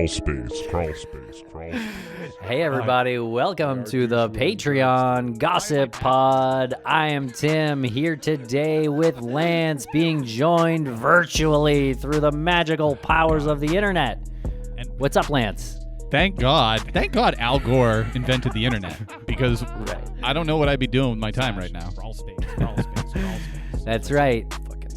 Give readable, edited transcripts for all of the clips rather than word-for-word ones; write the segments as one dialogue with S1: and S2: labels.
S1: Crawlspace.
S2: Hey everybody, welcome to the Patreon Gossip Pod. I am Tim, here today with Lance, being joined virtually through the magical powers of the internet. What's up, Lance?
S3: Thank God Al Gore invented the internet, because I don't know what I'd be doing with my time right now.
S2: That's right.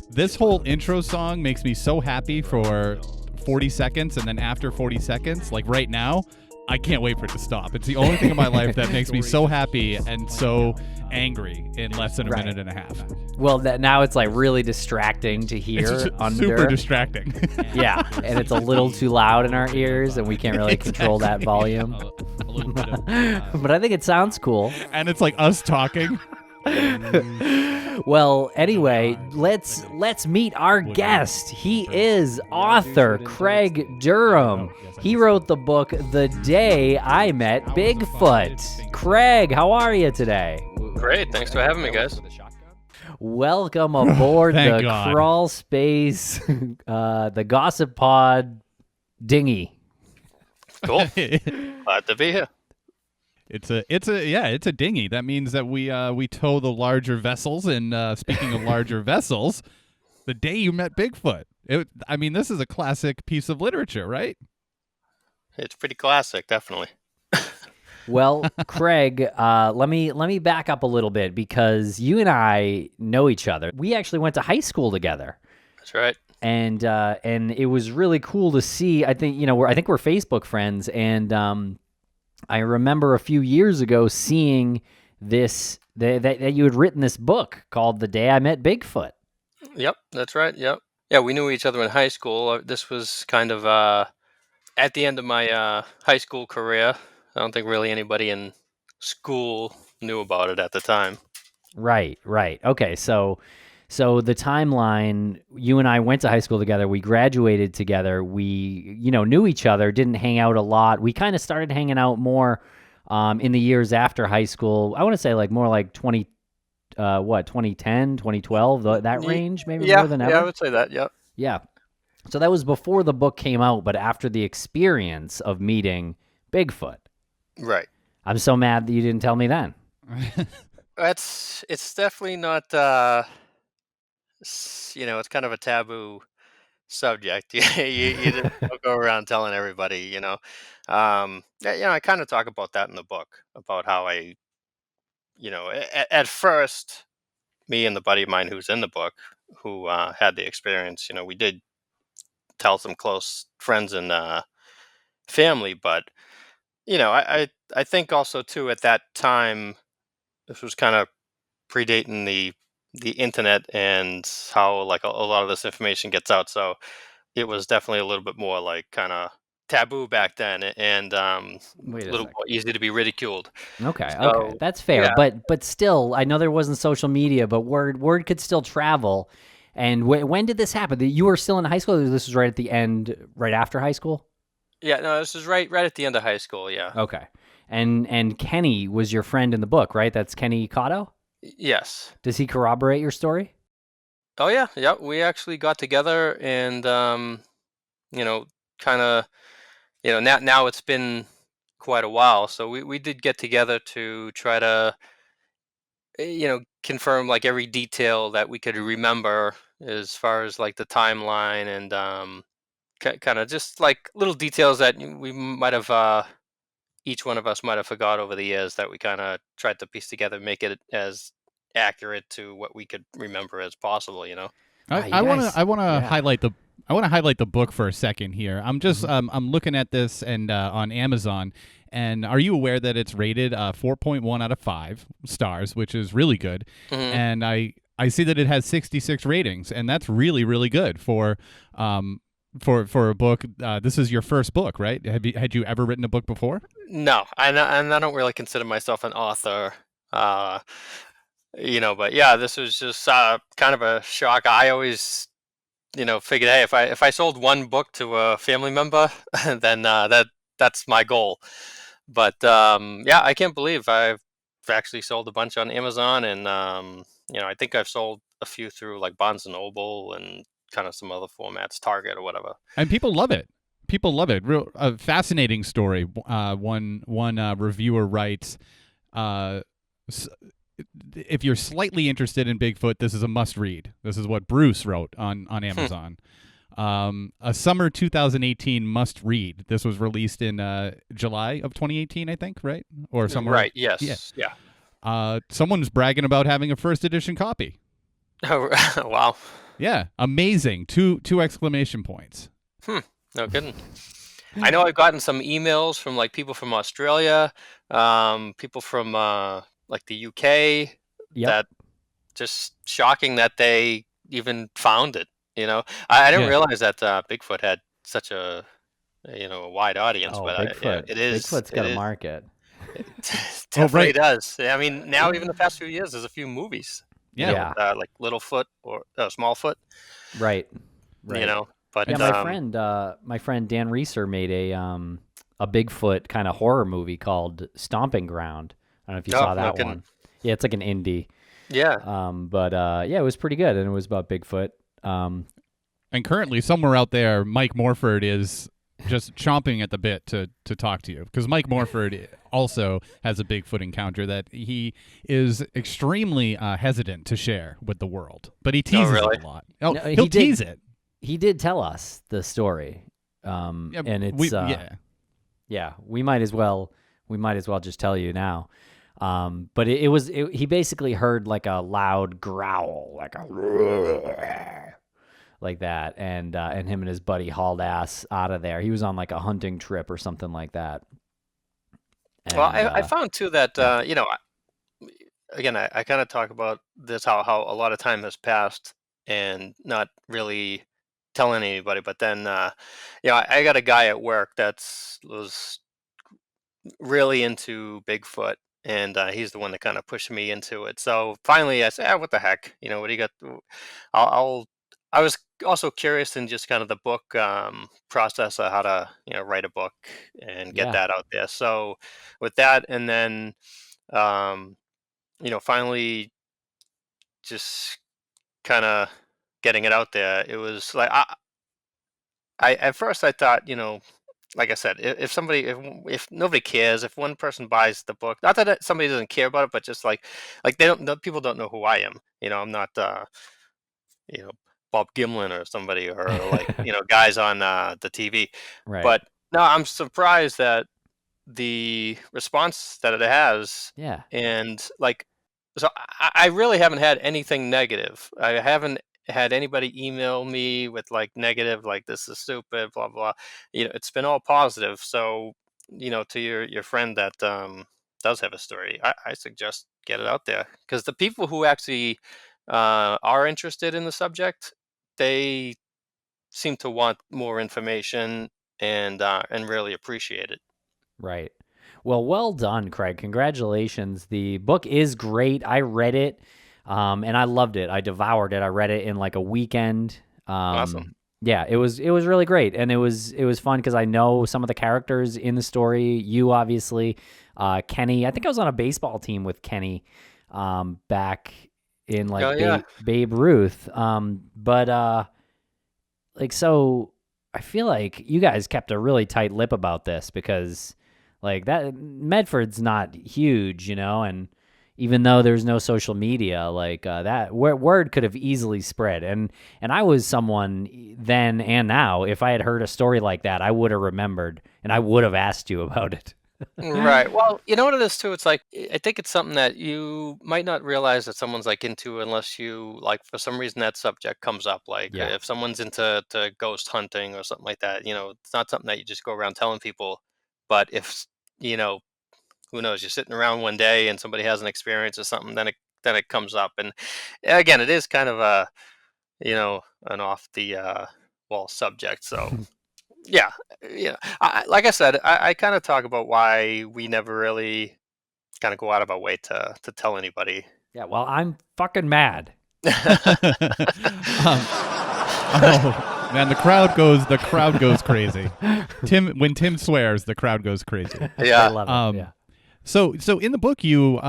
S3: This whole intro song makes me so happy for 40 seconds, and then after 40 seconds, like right now, I can't wait for it to stop. It's the only thing in my life that makes me so happy and so angry in less than a minute and a half.
S2: Well, now it's like really distracting to hear
S3: It's super distracting.
S2: Yeah, and it's a little too loud in our ears, and we can't really control that volume.
S3: A little bit of,
S2: But I think it sounds cool.
S3: and it's like us talking.
S2: Well, anyway, let's meet our guest. He is author Craig Durham. He wrote the book The Day I Met Bigfoot. Craig, how are you today?
S4: Great, thanks for having me, guys.
S2: Welcome aboard
S3: Thank
S2: the
S3: God.
S2: Crawlspace, the Gossip Pod dinghy.
S4: Cool. Glad to be here.
S3: It's a dinghy. That means that we tow the larger vessels. And speaking of larger vessels, The Day You Met Bigfoot. This is a classic piece of literature, right?
S4: It's pretty classic, definitely.
S2: Well, Craig, let me back up a little bit, because you and I know each other. We actually went to high school together.
S4: That's right.
S2: And it was really cool to see. I think we're Facebook friends, and I remember a few years ago seeing this that you had written this book called The Day I Met Bigfoot.
S4: Yep, that's right. Yep. Yeah, we knew each other in high school. This was kind of at the end of my high school career. I don't think really anybody in school knew about it at the time.
S2: Right. Okay, so the timeline, you and I went to high school together. We graduated together. We, knew each other, didn't hang out a lot. We kind of started hanging out more in the years after high school. I want to say more like 2010, 2012, that range, maybe more than ever.
S4: Yeah, I would say that, yep.
S2: Yeah. So that was before the book came out, but after the experience of meeting Bigfoot.
S4: Right.
S2: I'm so mad that you didn't tell me then.
S4: It's definitely not, it's kind of a taboo subject. You don't go around telling everybody, I kind of talk about that in the book, about how at first, me and the buddy of mine who's in the book, who had the experience, we did tell some close friends and family, but, I think also too, at that time, this was kind of predating the internet and how a lot of this information gets out. So it was definitely a little bit more kind of taboo back then, and a little more easy to be ridiculed.
S2: Okay, that's fair.
S4: Yeah.
S2: But still, I know there wasn't social media, but word could still travel. And when did this happen? You were still in high school, or this was right at the end, right after high school?
S4: Yeah, no, this is right at the end of high school. Yeah.
S2: Okay. And Kenny was your friend in the book, right? That's Kenny Cotto?
S4: Yes.
S2: Does he corroborate your story?
S4: Oh yeah, yeah. We actually got together, and kind of, now it's been quite a while, so we did get together to try to, confirm every detail that we could remember as far as the timeline, and kind of just little details that we might have, each one of us might have forgot over the years, that we kind of tried to piece together, make it as accurate to what we could remember as possible.
S3: I want to highlight the book for a second here. I'm just I'm looking at this and on Amazon, and are you aware that it's rated 4.1 out of 5 stars, which is really good.
S4: Mhm.
S3: And I see that it has 66 ratings, and that's really, really good for a book. This is your first book, right? Had you ever written a book before?
S4: No, and I don't really consider myself an author. But yeah, this was just kind of a shock. I always, figured, hey, if I sold one book to a family member, then that's my goal. But yeah, I can't believe I've actually sold a bunch on Amazon, and I think I've sold a few through Barnes and Noble and kind of some other formats, Target or whatever.
S3: And people love it. People love it. Real fascinating story. One reviewer writes, if you're slightly interested in Bigfoot, this is a must read. This is what Bruce wrote on Amazon. A summer 2018 must read. This was released in July of 2018, I think, right? Or somewhere.
S4: Right. Yes. Yeah.
S3: Someone's bragging about having a first edition copy.
S4: Oh, wow.
S3: Yeah, amazing. Two exclamation points.
S4: No kidding. I know I've gotten some emails from like people from Australia, people from like the UK.
S2: Yep.
S4: That just shocking that they even found it. I didn't
S3: Yeah.
S4: realize that Bigfoot had such a a wide audience.
S2: Oh,
S4: but
S2: Bigfoot.
S4: it is.
S2: Bigfoot's got a market.
S4: It definitely
S3: right.
S4: does. I mean, now even the past few years, there's a few movies.
S2: Yeah.
S4: With, like Littlefoot or Smallfoot.
S2: Right.
S4: But
S2: yeah, my friend Dan Reeser made a Bigfoot kind of horror movie called Stomping Ground. I don't know if you saw that one. Yeah, it's like an indie.
S4: Yeah.
S2: But it was pretty good, and it was about Bigfoot.
S3: And currently, somewhere out there, Mike Morford is just chomping at the bit to talk to you, because Mike Morford also has a Bigfoot encounter that he is extremely hesitant to share with the world, but he teases it a lot.
S2: No,
S3: he'll tease it.
S2: He did tell us the story, and it's we might as well just tell you now. But he basically heard like a loud growl, like a like that, and him and his buddy hauled ass out of there. He was on like a hunting trip or something like that. And,
S4: well, I found too that again, I kind of talk about this how a lot of time has passed and not really telling anybody. But then I got a guy at work was really into Bigfoot, and he's the one that kind of pushed me into it. So finally, I said, "What the heck? What do you got? I was also curious in just kind of the book process of how to write a book and get that out there. So with that, and then finally just kind of getting it out there. It was like I at first I thought, like I said, if nobody cares, if one person buys the book, not that somebody doesn't care about it, but just like people don't know who I am. I'm not Bob Gimlin or somebody, or like guys on the TV.
S2: Right.
S4: But no, I'm surprised that the response that it has.
S2: Yeah.
S4: And like, so I really haven't had anything negative. I haven't had anybody email me with like negative, like this is stupid, blah blah. It's been all positive. So to your friend that does have a story, I suggest get it out there, because the people who actually are interested in the subject, they seem to want more information and really appreciate it.
S2: Right. Well done, Craig. Congratulations. The book is great. I read it, and I loved it. I devoured it. I read it in like a weekend.
S4: Awesome.
S2: Yeah, it was really great, and it was fun because I know some of the characters in the story. You obviously, Kenny. I think I was on a baseball team with Kenny back in like Babe Ruth. But so I feel like you guys kept a really tight lip about this, because like that Medford's not huge, and even though there's no social media, like that word could have easily spread. And I was someone then and now, if I had heard a story like that, I would have remembered and I would have asked you about it.
S4: Right. Well, you know what it is too? It's like, I think it's something that you might not realize that someone's like into, unless you like, for some reason that subject comes up. Like if someone's into ghost hunting or something like that, it's not something that you just go around telling people. But if, who knows, you're sitting around one day and somebody has an experience or something, then it comes up. And again, it is kind of a, an off the wall subject. So yeah. Like I said, I kind of talk about why we never really kind of go out of our way to tell anybody.
S2: Yeah, well, I'm fucking mad.
S3: Oh man, the crowd goes crazy. When Tim swears, the crowd goes crazy.
S4: Yeah,
S2: I love it. Yeah.
S3: So in the book, you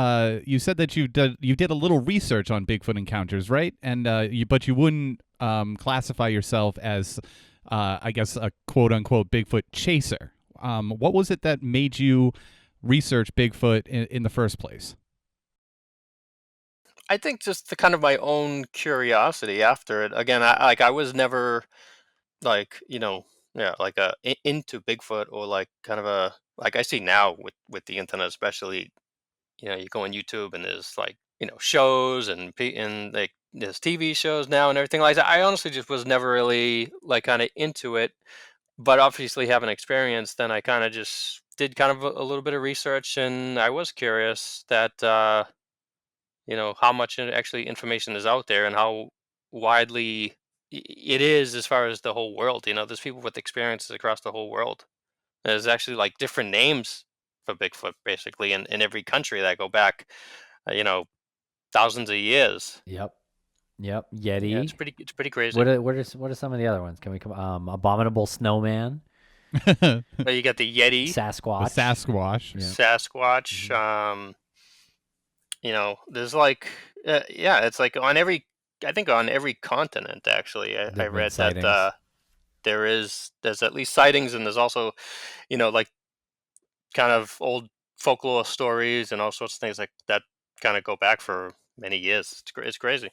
S3: said that you did a little research on Bigfoot encounters, right? And but you wouldn't classify yourself as I guess, a quote unquote Bigfoot chaser. What was it that made you research Bigfoot in the first place?
S4: I think just the kind of my own curiosity after it. Again, I was never like, yeah, like into Bigfoot, or like kind of a, like I see now with the internet especially. You go on YouTube and there's like, shows and like there's TV shows now and everything like that. I honestly just was never really like kind of into it, but obviously having experience, then I kind of just did kind of a little bit of research, and I was curious that how much actually information is out there and how widely it is as far as the whole world. There's people with experiences across the whole world. There's actually like different names for Bigfoot basically in every country that go back, uh, you know, thousands of years.
S2: Yep. Yep.
S4: Yeah,
S2: Yeti.
S4: it's pretty crazy.
S2: What are some of the other ones? Can we come? Abominable snowman,
S3: The
S4: But you got the Yeti,
S2: Sasquatch.
S3: Sasquatch.
S2: Yeah.
S4: Sasquatch.
S2: Mhm.
S4: There's like, yeah, it's like I think on every continent actually. I
S2: There've been
S4: read that
S2: sightings.
S4: there's at least sightings, and there's also, like kind of old folklore stories and all sorts of things like that kind of go back for many years. It's crazy.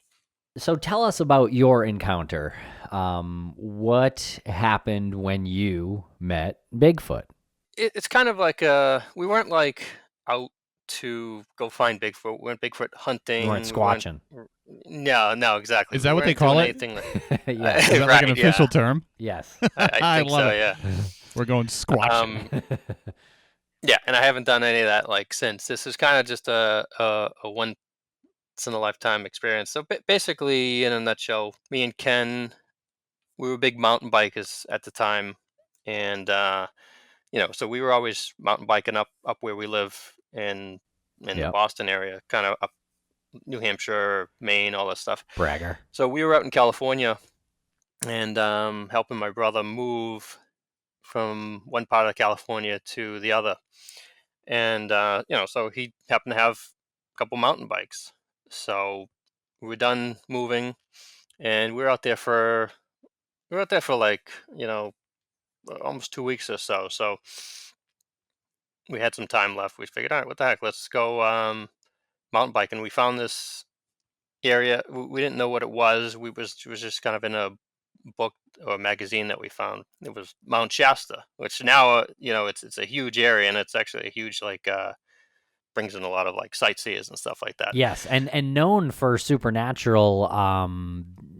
S2: So tell us about your encounter. What happened when you met Bigfoot?
S4: It's kind of like we weren't like out to go find Bigfoot. We weren't Bigfoot
S2: You weren't
S4: hunting. We weren't.
S2: squatching.
S4: No, exactly.
S3: Is
S4: We
S3: that what they
S4: weren't
S3: call
S4: doing
S3: it?
S4: anything like.
S2: Yes.
S3: Is that like an
S4: Right?
S3: official
S4: Yeah.
S3: term?
S2: Yes.
S4: I
S3: I
S4: think
S3: love
S4: so.
S3: it.
S4: Yeah.
S3: We're going squatching.
S4: Yeah, and I haven't done any of that like since. This is kind of just a once in a lifetime experience. So basically, in a nutshell, me and Ken, we were big mountain bikers at the time, and so we were always mountain biking up where we live in the
S2: Yep.
S4: Boston area, kind of up New Hampshire, Maine, all that stuff.
S2: Bragger.
S4: So we were out in California and helping my brother move from one part of California to the other, and so he happened to have a couple mountain bikes. So we were done moving, and we were out there for like almost 2 weeks or so. So we had some time left. We figured, all right, what the heck, let's go mountain biking. We found this area. We didn't know what it was. It was just kind of in a book or magazine that we found. It was Mount Shasta, which now it's a huge area, and it's actually a huge like brings in a lot of like sightseers and stuff like that.
S2: Yes, and known for supernatural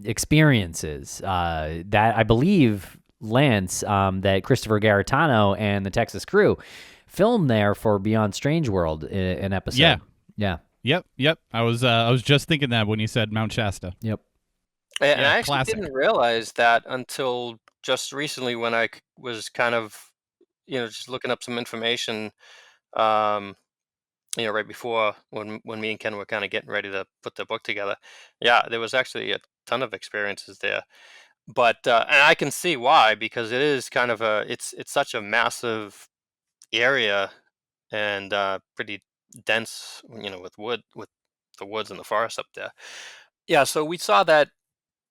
S2: experiences. That I believe, Lance, that Christopher Garitano and the Texas Crew filmed there for Beyond Strange World, an episode.
S3: Yeah.
S2: Yeah.
S3: Yep. I was just thinking that when you said Mount Shasta.
S2: Yep.
S4: And
S3: Yeah,
S4: I actually
S3: classic.
S4: didn't realize that until just recently when was kind of just looking up some information. Um, right before when me and Ken were kind of getting ready to put the book together. Yeah, there was actually a ton of experiences there, but and I can see why, because it is kind of it's such a massive area, and pretty dense, with the woods and the forest up there. Yeah, so we saw that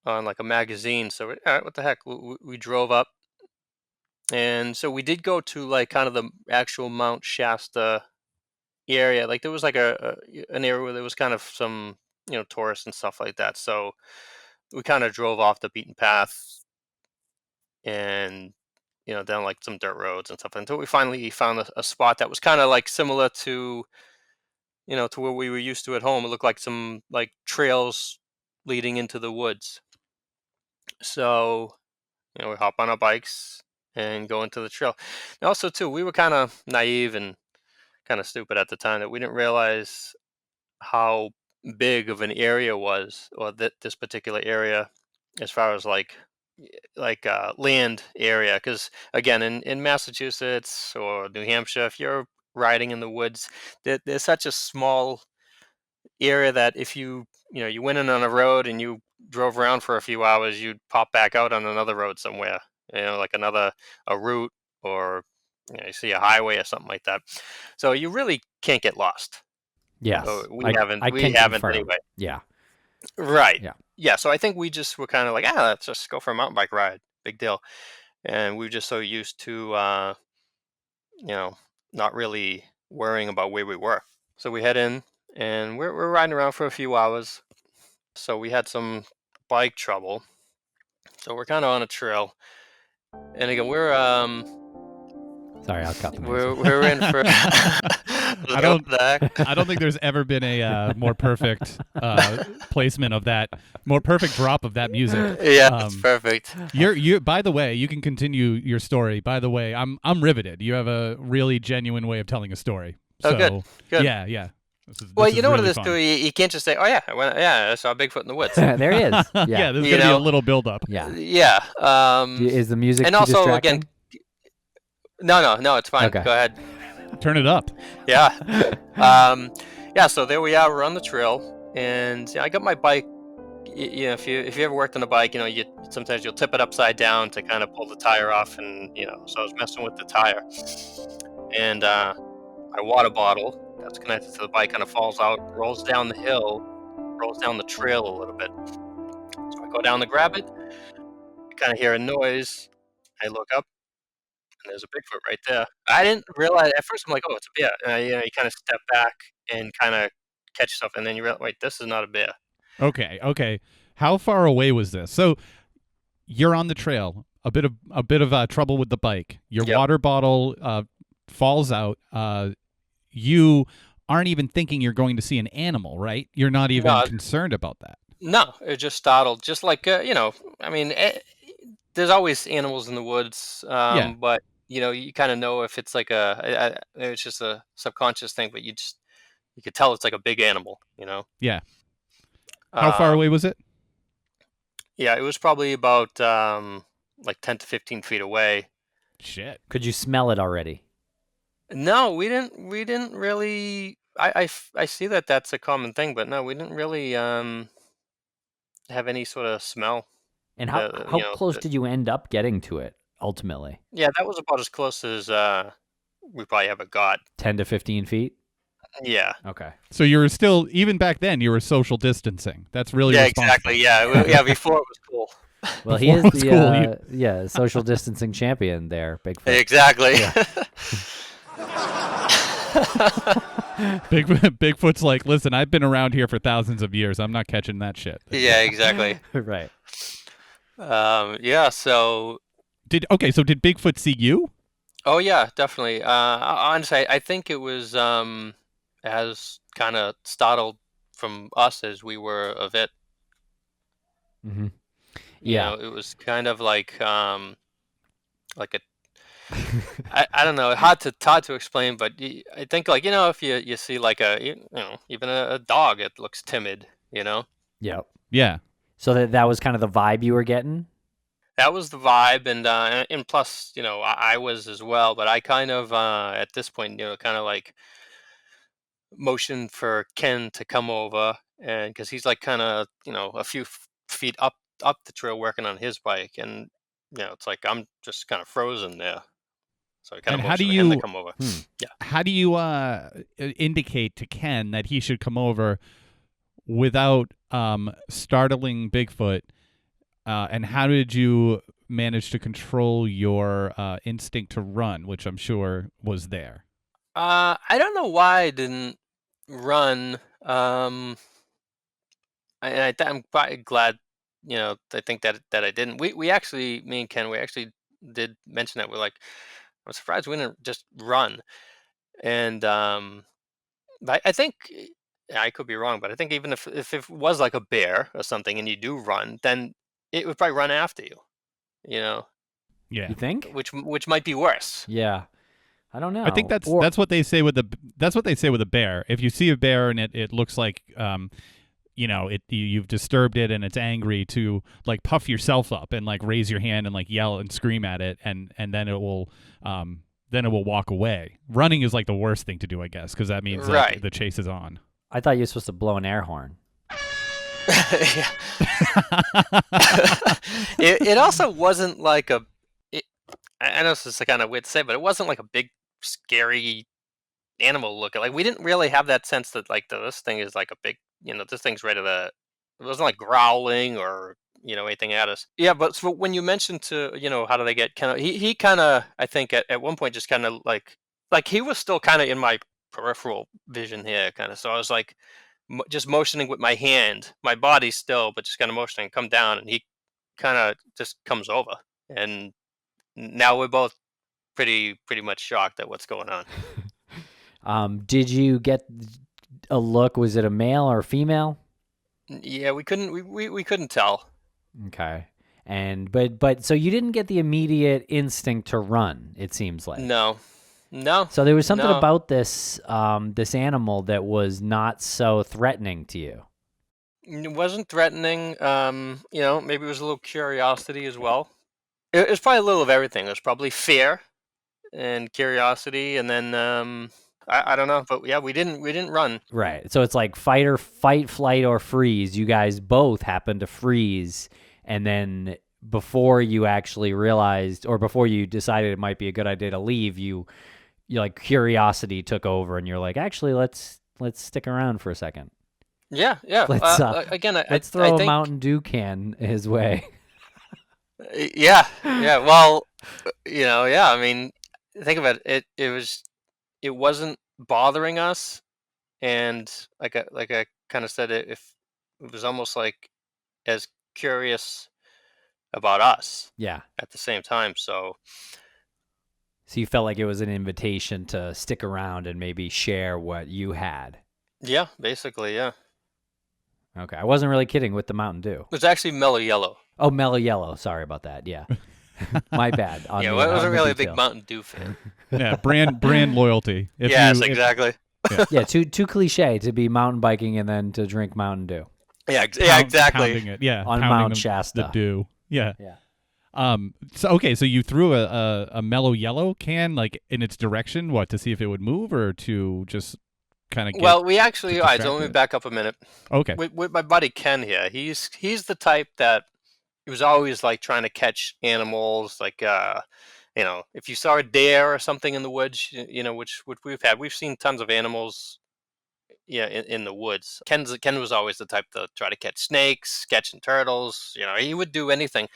S4: on like a magazine. So all right, what the heck? We drove up, and so we did go to like kind of the actual Mount Shasta area. Like there was like an area where there was kind of some tourists and stuff like that. So we kind of drove off the beaten path, and down like some dirt roads and stuff, until we finally found a spot that was kind of like similar to to where we were used to at home. It looked like some like trails leading into the woods. So we hop on our bikes and go into the trail. And also too, we were kind of naive and kind of stupid at the time, that we didn't realize how big of an area was, or that this particular area, as far as land area. Because again, in Massachusetts or New Hampshire, if you're riding in the woods, there's such a small area that if you went in on a road and you drove around for a few hours, you'd pop back out on another road somewhere, like a route, or you see a highway or something like that. So you really can't get lost.
S2: Yes.
S4: We haven't.
S2: I
S4: We
S2: can
S4: haven't
S2: confirm.
S4: anyway.
S2: Yeah.
S4: Right.
S2: Yeah.
S4: Yeah. So I think we just were kind of like, let's just go for a mountain bike ride. big deal. And we were just so used to, not really worrying about where we were. So we head in, and we're riding around for a few hours. So we had some bike trouble. So we're kind of on a trail, and again,
S2: Sorry, I'll cut the music.
S4: we're in for.
S3: I don't think there's ever been a more perfect placement of that, more perfect drop of that music.
S4: Yeah, it's perfect.
S3: You. By the way, you can continue your story. By the way, I'm riveted. You have a really genuine way of telling a story.
S4: Oh,
S3: So,
S4: good.
S3: Yeah.
S4: Well,
S3: this
S4: you know what
S3: really
S4: it is
S3: fun.
S4: too. You can't just say, "Oh yeah, I saw Bigfoot in the woods."
S2: There he is. Yeah.
S3: Yeah, there's
S4: You
S3: gonna be
S4: know?
S3: a little build up.
S2: Yeah.
S4: Yeah.
S2: Is the music
S4: and
S2: too
S4: also
S2: distracting?
S4: again, no, it's fine.
S2: Okay.
S4: Go ahead.
S3: Turn it up.
S4: Yeah. Yeah. So there we are. We're on the trail, and I got my bike. If you ever worked on a bike, sometimes you'll tip it upside down to kind of pull the tire off, and so I was messing with the tire, and my water bottle that's connected to the bike kind of falls out, rolls down the hill, rolls down the trail a little bit. So I go down to grab it. I kind of hear a noise. I look up, and there's a Bigfoot right there. I didn't realize at first. I'm like, oh, it's a bear. And, you kind of step back and kind of catch yourself, and then you realize, wait, this is not a bear.
S3: Okay. How far away was this? So you're on the trail. A bit of trouble with the bike. Your
S4: Yep.
S3: water bottle falls out. You aren't even thinking you're going to see an animal, right? You're not even
S4: No.
S3: concerned about that.
S4: No, it just startled. Just like I mean, there's always animals in the woods,
S3: Yeah.
S4: but you kind of know if it's like it's just a subconscious thing, but you could tell it's like a big animal.
S3: Yeah. How far away was it?
S4: Yeah, it was probably about like 10 to 15 feet away.
S3: Shit.
S2: Could you smell it already?
S4: No, we didn't. We didn't really. I see that that's a common thing, but no, we didn't really have any sort of smell.
S2: And how close
S4: the-
S2: did you end up getting to it ultimately?
S4: Yeah, that was about as close as we probably ever got.
S2: 10 to 15 feet?
S4: Yeah.
S2: Okay.
S3: So you were still, even back then, you were social distancing. That's really
S4: Yeah,
S3: responsible.
S4: exactly. Yeah, before it was cool.
S2: Well, he
S3: Before
S2: is
S3: it was
S2: the social distancing champion there, Bigfoot.
S4: Exactly.
S3: Bigfoot's like, listen, I've been around here for thousands of years. I'm not catching that shit.
S4: Yeah, exactly.
S2: Right.
S4: Yeah. So.
S3: So did Bigfoot see you?
S4: Oh yeah, definitely. Honestly, I think it was as kind of startled from us as we were of it.
S2: Mm-hmm.
S4: You
S2: Yeah.
S4: know, it was kind of like a I don't know, hard to explain, but I think like if you see like even a dog, it looks timid.
S2: Yep.
S3: Yeah.
S2: So that was kind of the vibe you were getting?
S4: That was the vibe, and plus I was as well, but I kind of at this point kind of like motioned for Ken to come over, and because he's like kind of a few feet up the trail working on his bike, and it's like I'm just kind of frozen there. So I kind
S3: And
S4: of
S3: how do
S4: motioned for him to
S3: you-
S4: come over. Yeah.
S3: How do you indicate to Ken that he should come over without startling Bigfoot? And how did you manage to control your instinct to run, which I'm sure was there?
S4: I don't know why I didn't run. I'm quite glad. I think that I didn't. We actually, me and Ken, we actually did mention that. We're like, I'm surprised we didn't just run. And but I think I could be wrong, but I think even if it was like a bear or something, and you do run, then it would probably run after you.
S3: Yeah.
S2: You think?
S4: Which might be worse.
S2: Yeah. I don't know.
S3: I think that's what they say with a bear. If you see a bear and it looks like you've disturbed it and it's angry, to like puff yourself up and like raise your hand and like yell and scream at it, and then it will walk away. Running is like the worst thing to do, I guess, because that means
S4: Right.
S3: that the chase is on.
S2: I thought you were supposed to blow an air horn.
S4: Yeah. It also wasn't like I know this is kind of weird to say, but it wasn't like a big scary animal looking. Like we didn't really have that sense that like this thing is like a big, this thing's ready to. It wasn't like growling or anything at us. Yeah, but so when you mentioned to how do they get kind of he kind of I think at one point just kind of like he was still kind of in my peripheral vision here kind of, so I was like just motioning with my hand, my body still, but just kind of motioning, come down, and he kind of just comes over, and now we're both pretty much shocked at what's going on.
S2: Did you get a look? Was it a male or female?
S4: Yeah, we couldn't tell.
S2: Okay. And but so you didn't get the immediate instinct to run, it seems like.
S4: No.
S2: So there was something
S4: No.
S2: about this this animal that was not so threatening to you.
S4: It wasn't threatening. Maybe it was a little curiosity as well. It was probably a little of everything. It was probably fear and curiosity, and then I don't know, but yeah, we didn't run.
S2: Right. So it's like fight, flight, or freeze. You guys both happened to freeze, and then before you actually realized, or before you decided it might be a good idea to leave, you like curiosity took over, and you're like, actually, let's stick around for a second.
S4: Yeah.
S2: Let's
S4: Again,
S2: let's throw
S4: I
S2: a
S4: think,
S2: Mountain Dew can his way.
S4: Yeah. Well, yeah. I mean, think about it. It wasn't bothering us, and like I kind of said, if it was almost like as curious about us
S2: Yeah.
S4: at the same time. So
S2: you felt like it was an invitation to stick around and maybe share what you had.
S4: yeah, basically, yeah.
S2: Okay. I wasn't really kidding with the Mountain Dew.
S4: It was actually mellow yellow.
S2: Oh, mellow yellow. Sorry about that. Yeah. My bad.
S4: Yeah, I wasn't really a big Mountain Dew fan.
S3: Yeah, brand loyalty.
S4: Yes, exactly.
S2: Yeah, too cliche to be mountain biking and then to drink Mountain Dew.
S4: Yeah, exactly.
S3: Pounding it, yeah,
S2: on
S3: pounding
S2: Mount Shasta.
S3: The dew. Yeah.
S2: Yeah.
S3: So you threw a mellow yellow can like in its direction, what, to see if it would move, or to just kind of get.
S4: Well, we actually. All right, so let me
S3: distracted?
S4: back up a minute.
S3: Okay.
S4: With my buddy Ken here, he's the type that he was always like trying to catch animals, like if you saw a deer or something in the woods, which we've seen tons of animals, yeah, in the woods. Ken was always the type to try to catch snakes, catching turtles. He would do anything.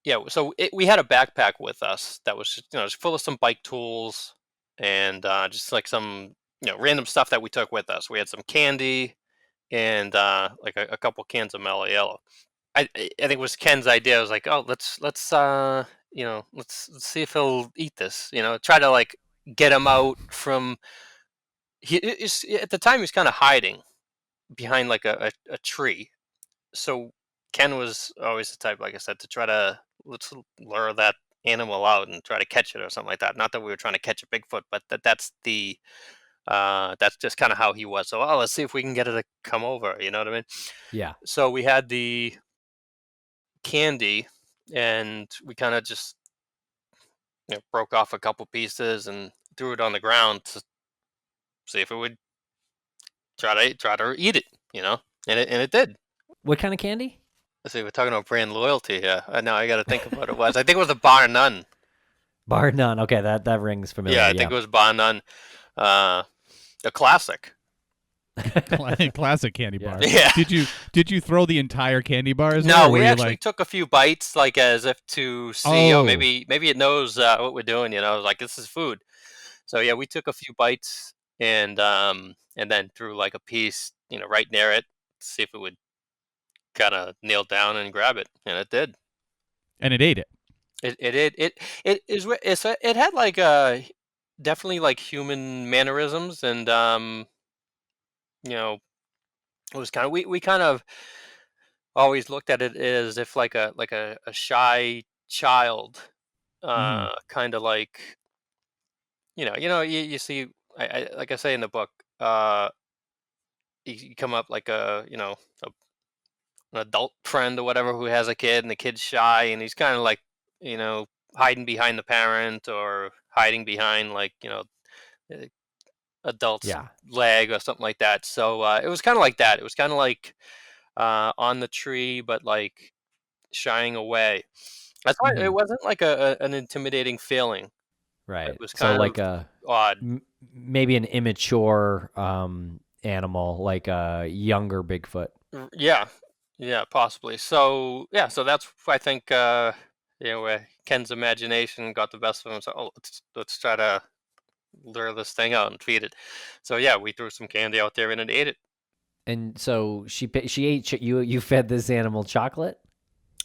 S4: Yeah, so we had a backpack with us that was just full of some bike tools and just like some random stuff that we took with us. We had some candy and like a couple cans of mellow yellow. I think it was Ken's idea. I was like, oh, let's see if he'll eat this. Try to like get him out from. At the time he was kind of hiding behind like a tree. So Ken was always the type, like I said, to try to let's lure that animal out and try to catch it or something like that. Not that we were trying to catch a Bigfoot, but that's just kind of how he was. So let's see if we can get it to come over. You know what I mean?
S2: Yeah.
S4: So we had the candy, and we kind of just broke off a couple pieces and threw it on the ground to see if it would try to eat it. And it did.
S2: What kind of candy?
S4: Let's see, we're talking about brand loyalty here. Now I got to think of what it was. I think it was a Bar None.
S2: Bar None. Okay, that rings familiar.
S4: Yeah, I think it was Bar None. A classic.
S3: Classic candy bar.
S4: Yeah.
S3: Did you throw the entire candy bar as
S4: No,
S3: well?
S4: we actually took a few bites, like as if to see, maybe it knows what we're doing. Like this is food. So yeah, we took a few bites and then threw like a piece, right near it, to see if it would kind of kneel down and grab it, and it did.
S3: And it ate it.
S4: It had like definitely like human mannerisms, and it was kind of we kind of always looked at it as if like a shy child, kind of like you see, I like I say in the book, you come up like an adult friend or whatever who has a kid, and the kid's shy, and he's kind of like hiding behind the parent or hiding behind like adult's leg or something like that. So it was kind of like that. It was kind of like on the tree, but like shying away. That's why it wasn't like an intimidating feeling.
S2: Right.
S4: It was kind
S2: of like
S4: a odd,
S2: maybe an immature animal, like a younger Bigfoot.
S4: Yeah, Yeah, possibly. So yeah, so that's I think where Ken's imagination got the best of him. So let's try to lure this thing out and feed it. So yeah, we threw some candy out there and it ate it.
S2: And so she ate you. You fed this animal chocolate.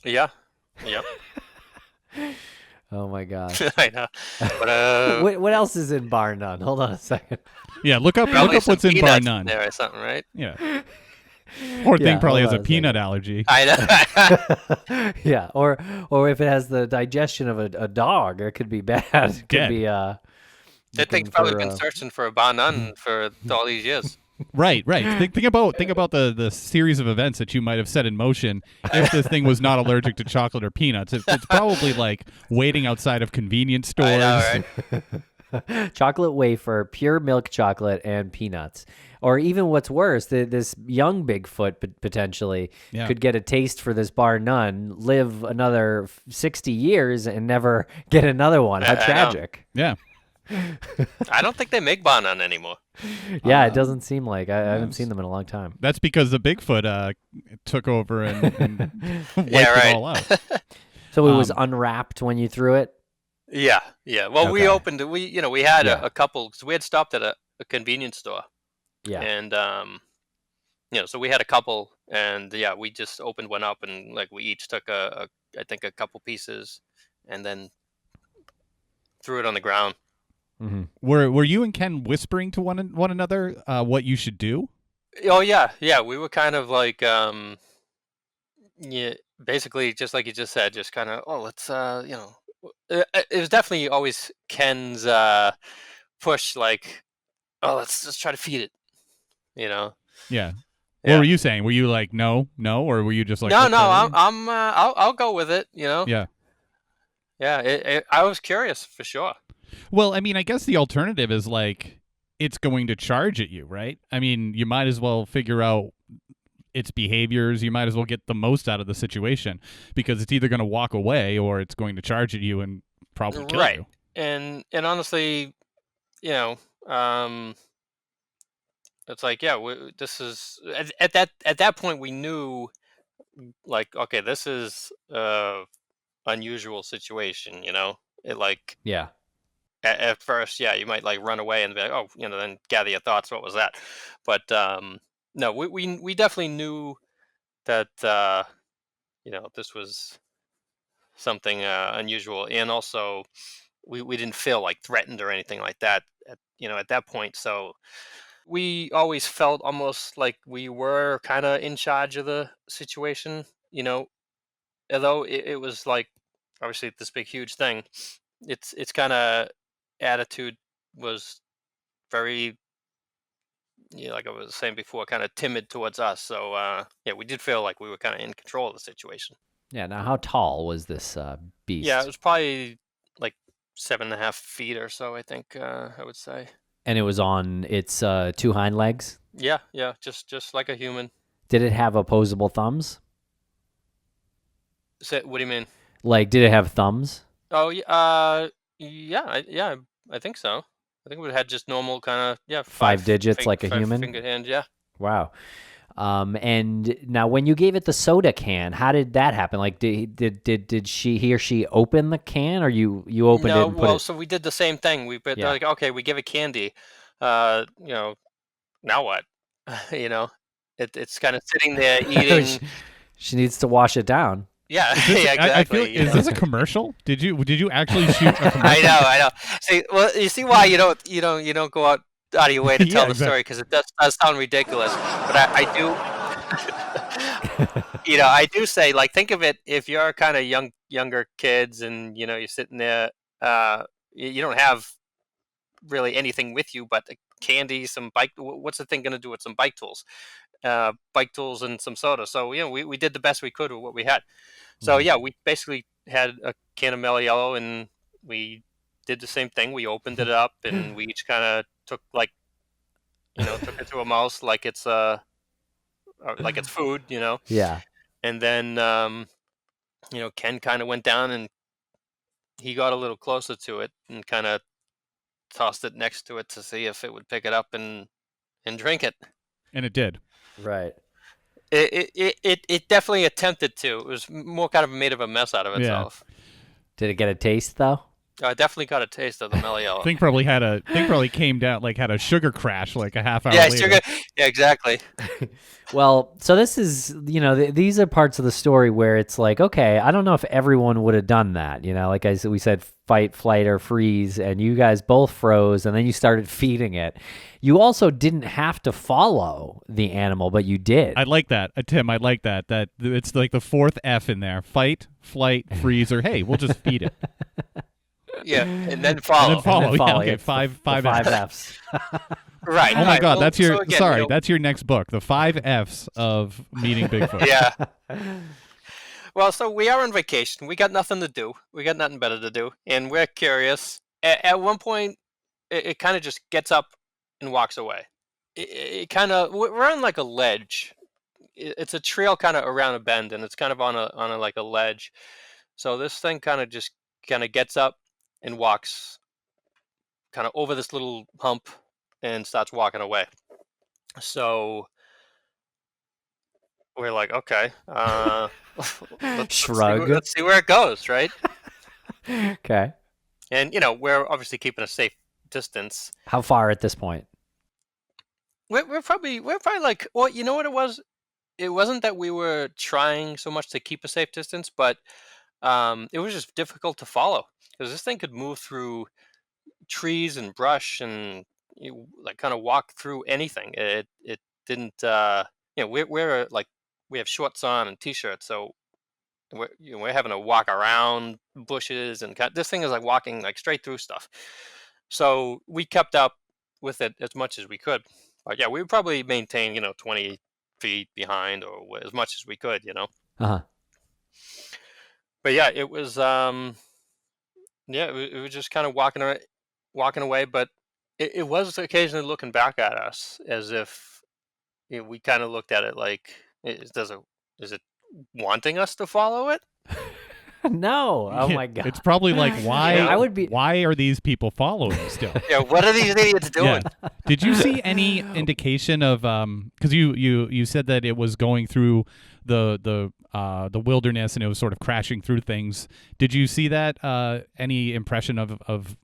S4: Yeah, yep.
S2: Oh my gosh.
S4: I know. But
S2: What else is in bar none? Hold on a second.
S3: Yeah, look up
S4: probably some
S3: what's in bar
S4: peanuts in
S3: none.
S4: there or something, right?
S3: Yeah. Poor thing
S2: Yeah,
S3: probably
S2: hold
S3: has
S2: on
S3: a
S2: a
S3: peanut
S2: second.
S3: allergy.
S4: I know.
S2: Yeah, or if it has the digestion of a dog, it could be bad. It could
S3: Dead.
S2: be
S4: That thing's
S2: looking
S4: probably
S2: for
S4: been searching for a banan for all these years.
S3: Right. Think about the series of events that you might have set in motion if this thing was not allergic to chocolate or peanuts. It's probably like waiting outside of convenience stores.
S4: I know, right?
S2: chocolate wafer, pure milk chocolate, and peanuts. Or even what's worse, this young Bigfoot potentially
S3: Yeah.
S2: could get a taste for this bar none, live another 60 years, and never get another one. How
S4: I know.
S2: tragic.
S3: Yeah.
S4: I don't think they make banan anymore.
S2: Yeah, it doesn't seem like. I haven't seen them in a long time.
S3: That's because the Bigfoot took over and wiped
S4: Yeah,
S3: it
S4: right.
S3: all out.
S2: So it was unwrapped when you threw it?
S4: Yeah, yeah. Well, we
S2: Okay.
S4: opened it. We had
S2: Yeah.
S4: a couple because we had stopped at a convenience store,
S2: Yeah.
S4: and so we had a couple, and yeah, we just opened one up, and like we each took I think a couple pieces, and then threw it on the ground.
S2: Mm-hmm.
S3: Were you and Ken whispering to one another what you should do?
S4: Oh yeah, yeah. We were kind of like yeah, basically just like you just said, just kind of let's it was definitely always Ken's push, like let's just try to feed it, you know.
S3: Yeah. What
S4: Yeah.
S3: were you saying? Were you like no, or were you just like
S4: No,
S3: okay?
S4: I'll go with it, you know.
S3: Yeah.
S4: Yeah, I was curious for sure.
S3: Well, I mean, I guess the alternative is like it's going to charge at you, right? I mean, you might as well figure out its behaviors. You might as well get the most out of the situation because it's either going to walk away or it's going to charge at you and probably kill
S4: Right.
S3: you.
S4: And honestly, you know, it's like this is at that point we knew, like, okay, this is unusual situation, you know. It like
S2: Yeah.
S4: at first, yeah, you might like run away and be like, oh, then gather your thoughts. What was that? But no, we definitely knew that this was something unusual, and also we didn't feel like threatened or anything like that at that point. So we always felt almost like we were kind of in charge of the situation, although it was like obviously this big huge thing. It's kind of attitude was very, like I was saying before, kind of timid towards us. So yeah, we did feel like we were kind of in control of the situation.
S2: Yeah. Now, how tall was this
S4: Yeah,
S2: beast?
S4: it was probably like 7.5 feet or so, I think, I would say.
S2: And it was on its two hind legs.
S4: Yeah, just like a human.
S2: Did it have opposable thumbs?
S4: What do you mean?
S2: Like, did it have thumbs?
S4: Oh, yeah, I think so. I think we had just normal kind of, yeah,
S2: Five digits like a
S4: five
S2: human?
S4: fingered hand, yeah.
S2: Wow. And now when you gave it the soda can, how did that happen? Like, did he or she open the can, or you opened it
S4: No,
S2: and put
S4: well,
S2: it?
S4: so we did the same thing. They're
S2: Yeah.
S4: like, okay, we give it candy. Now what? you know, it's kind of sitting there eating.
S2: She needs to wash it down.
S4: Yeah,
S3: Is this,
S4: yeah,
S3: I feel
S4: exactly.
S3: is this a commercial? Did you actually shoot a commercial?
S4: I know. See, well, you see why you don't go out of your way to tell
S3: Yeah,
S4: the story, because it does sound ridiculous. But I do, I do say, like, think of it, if you're kind of younger kids and you're sitting there, you don't have really anything with you but candy, some bike. What's the thing going to do with some bike tools and some soda? So we did the best we could with what we had. So yeah, we basically had a can of Mellow Yellow, and we did the same thing. We opened it up, and we each kind of took took it to a mouse like it's food,
S2: Yeah.
S4: And then Ken kind of went down and he got a little closer to it and kind of tossed it next to it to see if it would pick it up and drink it.
S3: And it did.
S2: Right.
S4: It definitely attempted to. It was more kind of made of a mess out of
S3: Yeah.
S4: itself.
S2: Did it get a taste though?
S4: I definitely got a taste of the mellow yellow.
S3: Thing probably came down, like had a sugar crash like a half hour
S4: Yeah,
S3: later.
S4: sugar. Yeah, exactly.
S2: Well, so this is, these are parts of the story where it's like, okay, I don't know if everyone would have done that. Like we said, fight, flight, or freeze, and you guys both froze, and then you started feeding it. You also didn't have to follow the animal, but you did.
S3: I like that, Tim. I like that. That it's like the fourth F in there: fight, flight, freeze, or hey, we'll just feed it.
S4: Yeah, and then follow.
S3: And then follow.
S2: And then follow.
S3: Yeah, okay,
S2: It's
S3: five
S2: the five
S3: Fs.
S2: Fs.
S4: Right.
S3: Oh my
S4: right.
S3: God,
S4: Well,
S3: that's your
S4: so again,
S3: sorry. That's your next book, the 5 Fs of meeting Bigfoot.
S4: Yeah. Well, so we are on vacation. We got nothing to do. We got nothing better to do, and we're curious. At one point, it kind of just gets up and walks away. It kind of we're on like a ledge. It's a trail kind of around a bend, and it's kind of on a like a ledge. So this thing kind of just kind of gets up and walks kind of over this little hump and starts walking away. So we're like, okay,
S2: Shrug.
S4: let's see where it goes, right?
S2: Okay.
S4: And we're obviously keeping a safe distance.
S2: How far at this point?
S4: We're probably like, well, you know what it was? It wasn't that we were trying so much to keep a safe distance, but it was just difficult to follow because this thing could move through trees and brush and like kind of walk through anything. It didn't. We're like we have shorts on and t-shirts, so we're having to walk around bushes and this thing is like walking like straight through stuff. So we kept up with it as much as we could. But yeah, we would probably maintain 20 feet behind or as much as we could.
S2: Uh-huh.
S4: But yeah, it was it was just kind of walking away, but it was occasionally looking back at us as if we kind of looked at it like, is it wanting us to follow it?
S2: No. Oh my God.
S3: It's probably like, why?
S2: I would be.
S3: Why are these people following still?
S4: Yeah, what are these idiots doing?
S3: Yeah. Did you see any indication of because you said that it was going through the wilderness and it was sort of crashing through things. Did you see that any impression of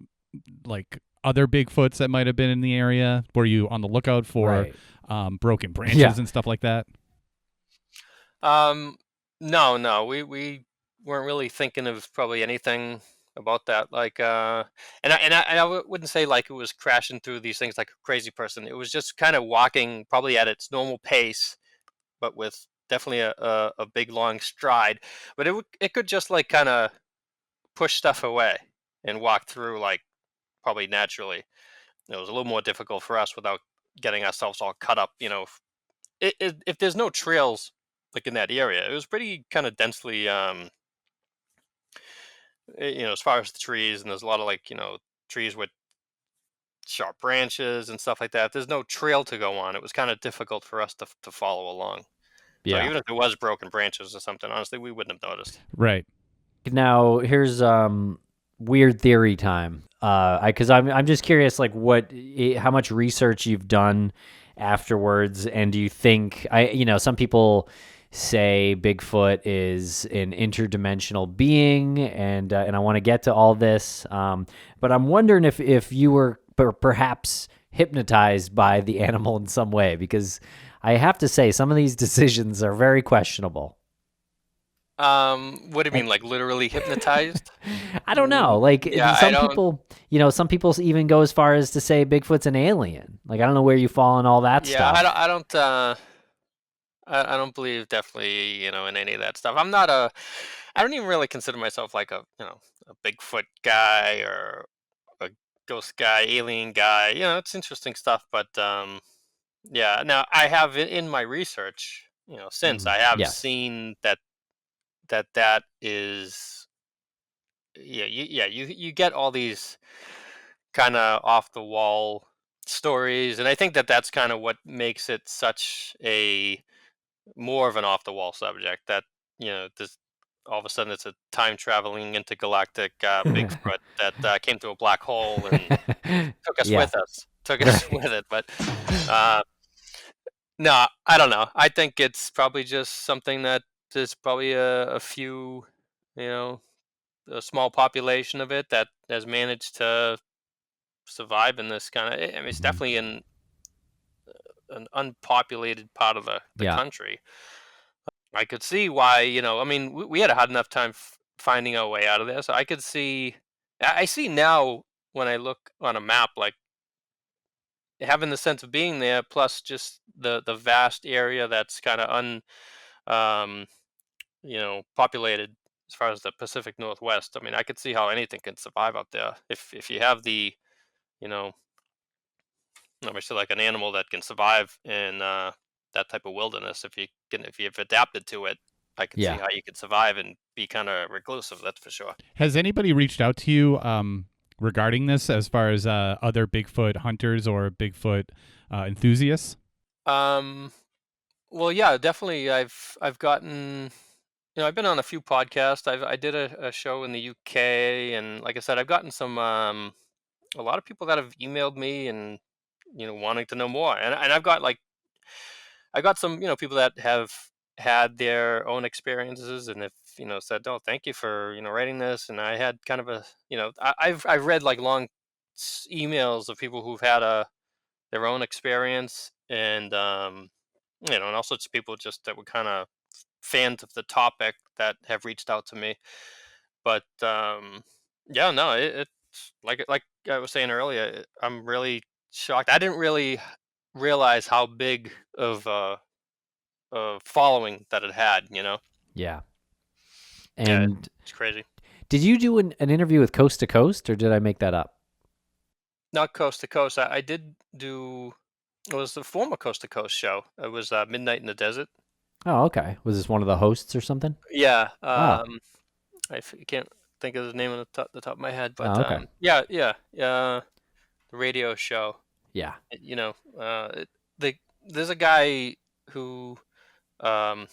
S3: like other Bigfoots that might have been in the area? Were you on the lookout for broken branches and stuff like that?
S4: No, we weren't really thinking of probably anything about that. Like, and I wouldn't say like it was crashing through these things like a crazy person. It was just kind of walking probably at its normal pace, but with definitely a big long stride. But it could just like kind of push stuff away and walk through like probably naturally. It was a little more difficult for us without getting ourselves all cut up. If there's no trails like in that area, it was pretty kind of densely as far as the trees, and there's a lot of like trees with sharp branches and stuff like that. There's no trail to go on. It was kind of difficult for us to follow along. So even if there was broken branches or something, honestly, we wouldn't have noticed.
S3: Right.
S2: Now here's weird theory time. Because I'm just curious, like how much research you've done afterwards, and do you think some people say Bigfoot is an interdimensional being, and I want to get to all this, but I'm wondering if you were perhaps hypnotized by the animal in some way, because I have to say some of these decisions are very questionable.
S4: What do you mean, like literally hypnotized?
S2: I don't know. Like
S4: people,
S2: some people even go as far as to say Bigfoot's an alien. Like I don't know where you fall in all that stuff.
S4: I don't believe definitely in any of that stuff. I don't even really consider myself like a Bigfoot guy or a ghost guy, alien guy. It's interesting stuff, but yeah. Now I have in my research, since I have seen that is you get all these kind of off the wall stories, and I think that's kind of what makes it such a more of an off the wall subject, that this all of a sudden it's a time traveling intergalactic Bigfoot that came to a black hole and took us with it. But No, I don't know. I think it's probably just something that there's probably a few, you know, a small population of it that has managed to survive in this kind of. I mean, it's
S2: Hmm.
S4: definitely in an unpopulated part of the
S2: Yeah.
S4: country. I could see why, I mean, we had a hard enough time finding our way out of there. So I could see, I see now when I look on a map, like having the sense of being there, plus just the vast area that's kind of um, populated as far as the Pacific Northwest. I mean, I could see how anything can survive up there if you have you know, obviously like an animal that can survive in that type of wilderness. If you've adapted to it, I could see
S2: Yeah.
S4: how you could survive and be kind of reclusive. That's for sure.
S3: Has anybody reached out to you regarding this, as far as other Bigfoot hunters or Bigfoot enthusiasts?
S4: Um, well, yeah, definitely. I've gotten. I've been on a few podcasts. I did a show in the UK, and like I said, I've gotten some a lot of people that have emailed me and wanting to know more. And I got some people that have had their own experiences and have said, oh, thank you for writing this. And I had kind of a I've read like long emails of people who've had their own experience, and and all sorts of people just that were kind of fans of the topic that have reached out to me. But yeah, no, it's like I was saying earlier, I'm really shocked. I didn't really realize how big of a following that it had.
S2: Yeah.
S4: Yeah,
S2: And
S4: it's crazy.
S2: did you do an interview with Coast to Coast, or did I make that up?
S4: Not coast to coast. I did do. It was the former coast to coast show. It was Midnight in the Desert.
S2: Oh, okay. Was this one of the hosts or something?
S4: Yeah.
S2: Oh.
S4: Can't think of the name of the top of my head, but
S2: Oh, okay.
S4: yeah, yeah, the radio show.
S2: Yeah.
S4: You know, there's a guy who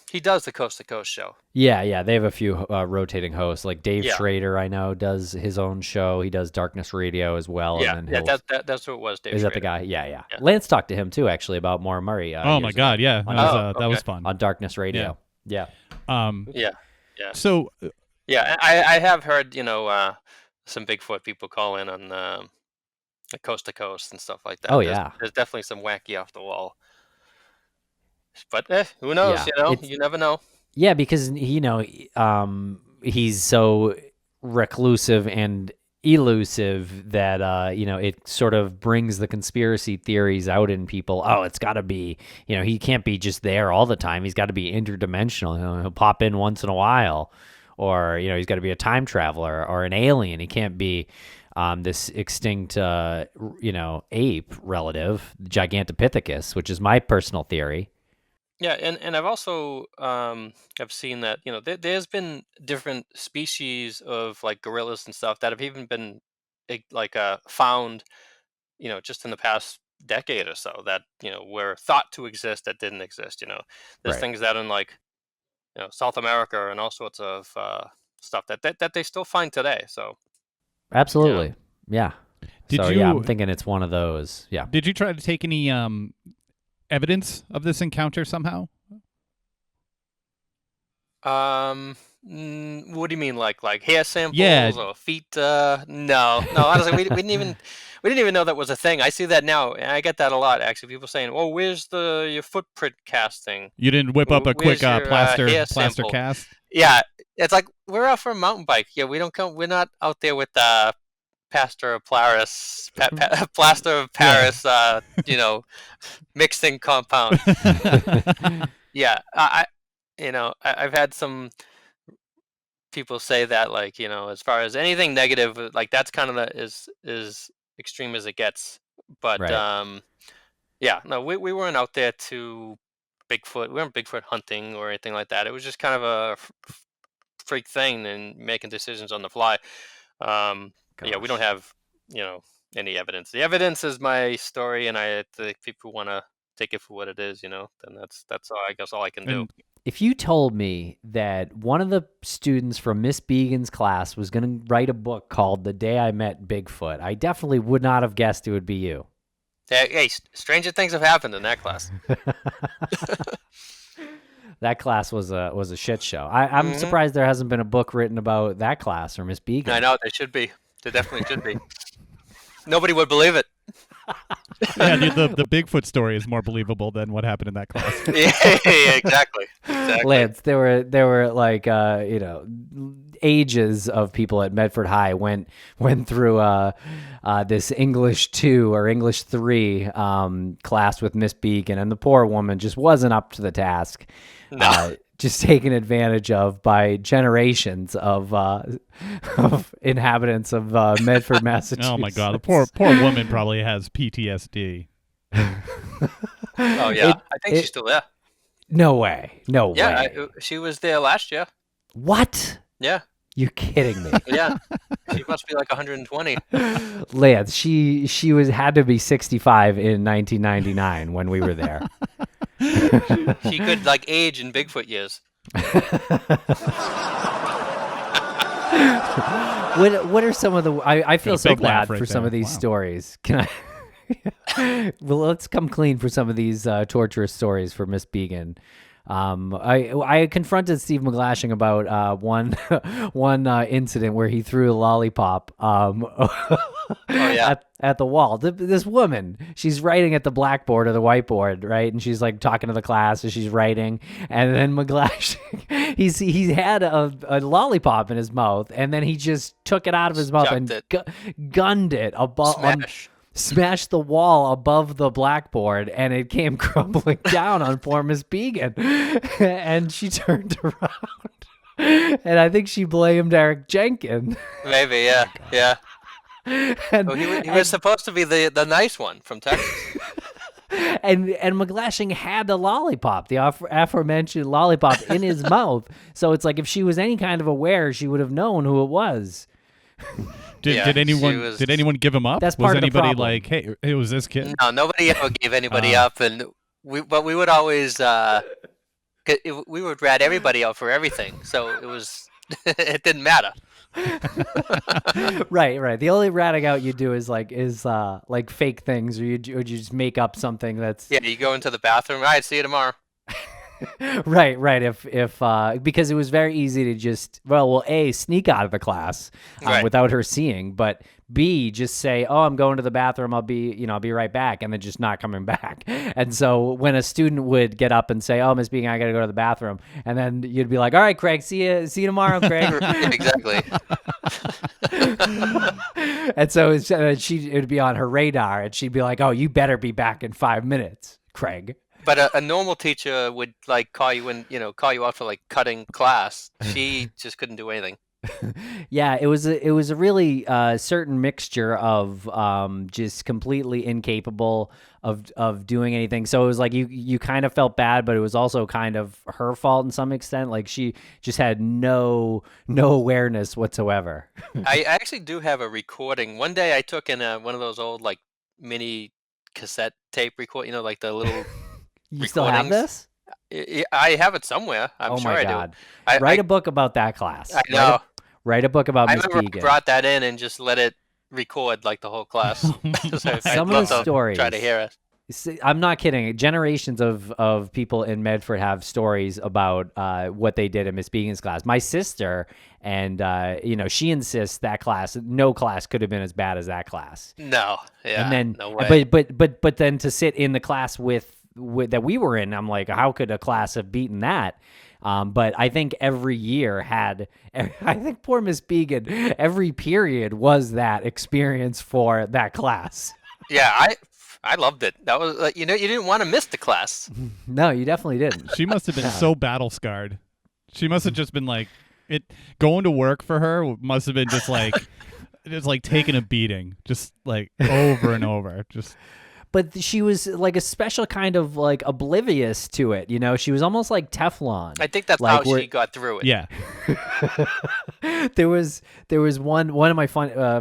S4: he does the coast to coast show.
S2: Yeah, yeah. They have a few rotating hosts. Like Dave
S4: Yeah,
S2: Schrader, I know, does his own show. He does Darkness Radio as well, and
S4: yeah,
S2: then
S4: yeah.
S2: he'll.
S4: That's what it was, Dave
S2: Is that the
S4: Schrader.
S2: guy? Yeah, yeah.
S4: Yeah.
S2: Lance talked to him too, actually, about Maura Murray
S3: Oh my
S2: years ago
S3: God, yeah,
S2: on
S3: that was
S4: Okay.
S3: fun.
S2: on Darkness Radio. Yeah.
S3: Um,
S4: Yeah, yeah,
S3: so
S4: yeah. I have heard some Bigfoot people call in on the coast to coast and stuff like
S2: Oh
S4: that.
S2: yeah.
S4: There's definitely some wacky off the wall, but who knows?
S2: Yeah.
S4: You never know.
S2: Yeah, because he's so reclusive and elusive that it sort of brings the conspiracy theories out in people. Oh, it's got to be, he can't be just there all the time. He's got to be interdimensional. He'll pop in once in a while, or he's got to be a time traveler or an alien. He can't be this extinct ape relative, Gigantopithecus, which is my personal theory.
S4: Yeah, and I've also have seen that there's been different species of like gorillas and stuff that have even been found just in the past decade or so that were thought to exist that didn't exist. There's
S2: Right.
S4: things that in like South America and all sorts of stuff that they still find today. So you know
S2: Absolutely. Yeah.
S3: did
S2: So yeah, I'm
S3: you
S2: thinking it's one of those. Yeah.
S3: did you try to take any evidence of this encounter somehow?
S4: What do you mean, like hair
S3: Yeah,
S4: samples or feet? No, honestly, we didn't even know that was a thing. I see that now, and I get that a lot actually. People saying, "Oh, where's your footprint casting?
S3: you didn't whip up a quick
S4: Where's your hair
S3: plaster
S4: sample?"
S3: cast.
S4: Yeah, it's like we're out for a mountain bike. Yeah, we don't come. We're not out there with plaster of Paris, plaster of
S3: Yeah.
S4: Paris. Mixing compound. Yeah, I've had some people say that, like, as far as anything negative, like that's kind of is extreme as it gets. But
S2: Right.
S4: yeah, no, we weren't out there to Bigfoot. We weren't Bigfoot hunting or anything like that. It was just kind of a freak thing and making decisions on the fly. Yeah, we don't
S2: Gosh.
S4: have any evidence. The evidence is my story, and I think people want to take it for what it is. Then that's all, I guess all I can do.
S3: And
S2: If you told me that one of the students from Miss Began's class was going to write a book called The Day I Met Bigfoot, I definitely would not have guessed it would be you.
S4: Hey, stranger things have happened in that class.
S2: That class was a shit show. I'm surprised there hasn't been a book written about that class or Miss Beegan.
S4: I know, there should be. There definitely should be. Nobody would believe it.
S3: Yeah, the Bigfoot story is more believable than what happened in that class.
S4: Yeah, exactly.
S2: Lance, there were like ages of people at Medford High went through this English 2 or English 3 class with Miss Beacon, and the poor woman just wasn't up to the task.
S4: No.
S2: Just taken advantage of by generations of inhabitants of Medford, Massachusetts.
S3: Oh my God, the poor woman probably has PTSD.
S4: Oh yeah, I think she's still there.
S2: No way.
S4: Yeah, she was there last year.
S2: What?
S4: Yeah.
S2: You're kidding me.
S4: Yeah. She must be like 120.
S2: Lance, she had to be 65 in 1999 when we were there.
S4: She could like age in Bigfoot years.
S2: What are some of the? I feel so bad for some of these
S3: Wow.
S2: stories. Can I? Well, let's come clean for some of these torturous stories for Miss Began. I confronted Steve McGlashing about one incident where he threw a lollipop at the wall. This woman, she's writing at the blackboard or the whiteboard, right? And she's like talking to the class as she's writing, and then McGlashing, he's had a lollipop in his mouth, and then he just took it out of his mouth and gunned it above. Smashed the wall above the blackboard, and it came crumbling down on poor Miss Began. And she turned around, and I think she blamed Eric Jenkins.
S4: Maybe, yeah, yeah.
S2: And,
S4: He was supposed to be the nice one from Texas.
S2: And McGlashing had the lollipop, the aforementioned lollipop, in his mouth. So it's like if she was any kind of aware, she would have known who it was.
S3: Did anyone give him up?
S2: That's part
S3: was
S2: of the
S3: anybody
S2: problem.
S3: like, hey, it was this kid?
S4: No, nobody ever gave anybody up, and we would always we would rat everybody out for everything, so it was it didn't matter.
S2: Right. The only ratting out you do is like fake things, or you just make up something that's
S4: You go into the bathroom. All right, see you tomorrow.
S2: right. If because it was very easy to just A, sneak out of the class without her seeing, but B, just say, oh, I'm going to the bathroom. I'll be right back, and then just not coming back. And so when a student would get up and say, oh, Miss Bean, I got to go to the bathroom, and then you'd be like, all right, Craig, see you tomorrow, Craig.
S4: Exactly.
S2: And so it would be on her radar, and she'd be like, oh, you better be back in 5 minutes, Craig.
S4: But a normal teacher would like call you out for like cutting class. She just couldn't do anything.
S2: Yeah, it was a really certain mixture of just completely incapable of doing anything. So it was like you kind of felt bad, but it was also kind of her fault in some extent. Like she just had no awareness whatsoever.
S4: I actually do have a recording. One day I took in one of those old like mini cassette tape record, like the little.
S2: You still have this?
S4: I have it somewhere. I'm sure I do.
S2: Write a book about that class.
S4: I know.
S2: Write a book about Miss
S4: Began. I
S2: remember I
S4: brought that in and just let it record like the whole class.
S2: Some of the stories.
S4: Try to hear it.
S2: I'm not kidding. Generations of people in Medford have stories about what they did in Miss Began's class. My sister, and she insists that no class could have been as bad as that class.
S4: No, yeah,
S2: and then,
S4: no way.
S2: But then to sit in the class with that we were in, I'm like, how could a class have beaten that? But I think every year I think poor Miss Began, every period was that experience for that class.
S4: Yeah, I loved it. That was like, you didn't want to miss the class.
S2: No, you definitely didn't.
S3: She must have been so battle scarred. She must have just been like going to work for her must have been just like taking a beating, just like over and over, just.
S2: But she was like a special kind of like oblivious to it, She was almost like Teflon.
S4: I think that's how she got through it.
S3: Yeah.
S2: There was one of my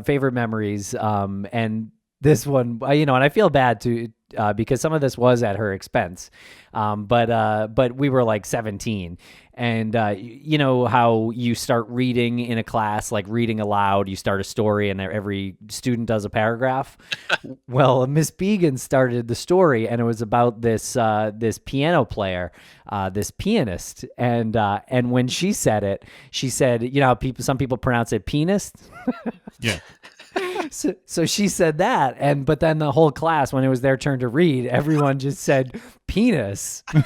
S2: favorite memories, and this one, and I feel bad to because some of this was at her expense. But we were like 17, and you know how you start reading in a class, like reading aloud. You start a story, and every student does a paragraph. Well, Miss Began started the story, and it was about this piano player, this pianist, and when she said it, she said, you know, how some people pronounce it pianist.
S3: Yeah.
S2: So she said that, but then the whole class, when it was their turn to read, everyone just said penis.
S4: Good.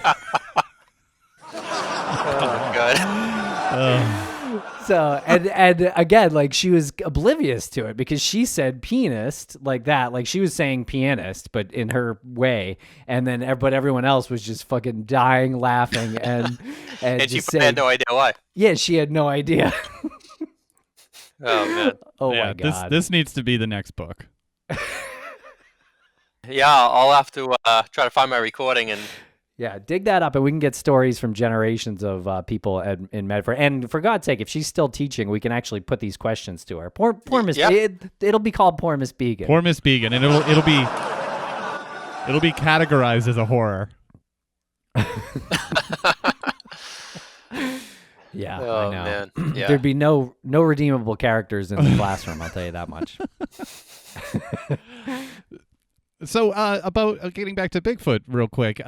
S2: So and again, like she was oblivious to it because she said pianist like that, like she was saying pianist, but in her way, and then but everyone else was just fucking dying laughing and
S4: And she
S2: just saying,
S4: had no idea why.
S2: yeah, she had no idea.
S4: Oh man.
S2: Oh
S3: Yeah,
S2: my god.
S3: this needs to be the next book.
S4: Yeah, I'll have to try to find my recording and.
S2: Yeah, dig that up, and we can get stories from generations of people in Medford. And for God's sake, if she's still teaching, we can actually put these questions to her. Poor Miss.
S4: Yeah.
S2: It'll be called Poor Miss Began.
S3: Poor Miss Began, and it'll be categorized as a horror.
S2: Yeah,
S4: Oh
S2: I know.
S4: man. Yeah.
S2: There'd be no redeemable characters in the classroom. I'll tell you that much.
S3: So about getting back to Bigfoot real quick,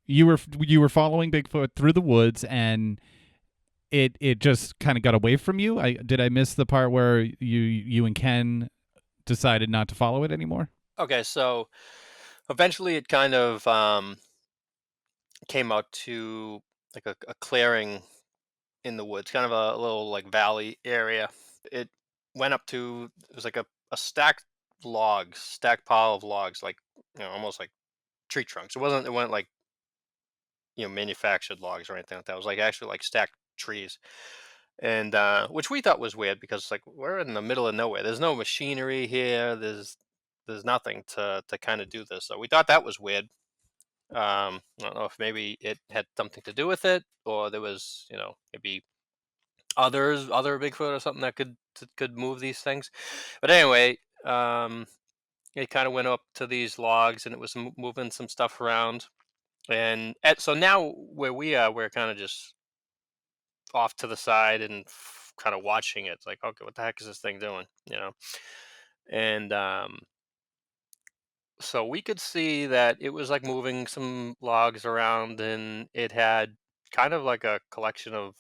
S3: you were following Bigfoot through the woods, and it just kind of got away from you. Did I miss the part where you and Ken decided not to follow it anymore?
S4: Okay, so eventually it kind of came out to like a clearing in the woods, kind of a little like valley area. It went up to, it was like a stacked pile of logs, like, you know, almost like tree trunks. It wasn't like, you know, manufactured logs or anything like that. It was like actually like stacked trees. And which we thought was weird because like we're in the middle of nowhere. There's no machinery here. There's nothing to kind of do this. So we thought that was weird. I don't know if maybe it had something to do with it, or there was, you know, maybe other Bigfoot or something that could move these things. But anyway, it kind of went up to these logs and it was moving some stuff around. And so now where we are, we're kind of just off to the side and kind of watching it. It's like, okay, what the heck is this thing doing? You know, and so we could see that it was like moving some logs around, and it had kind of like a collection of.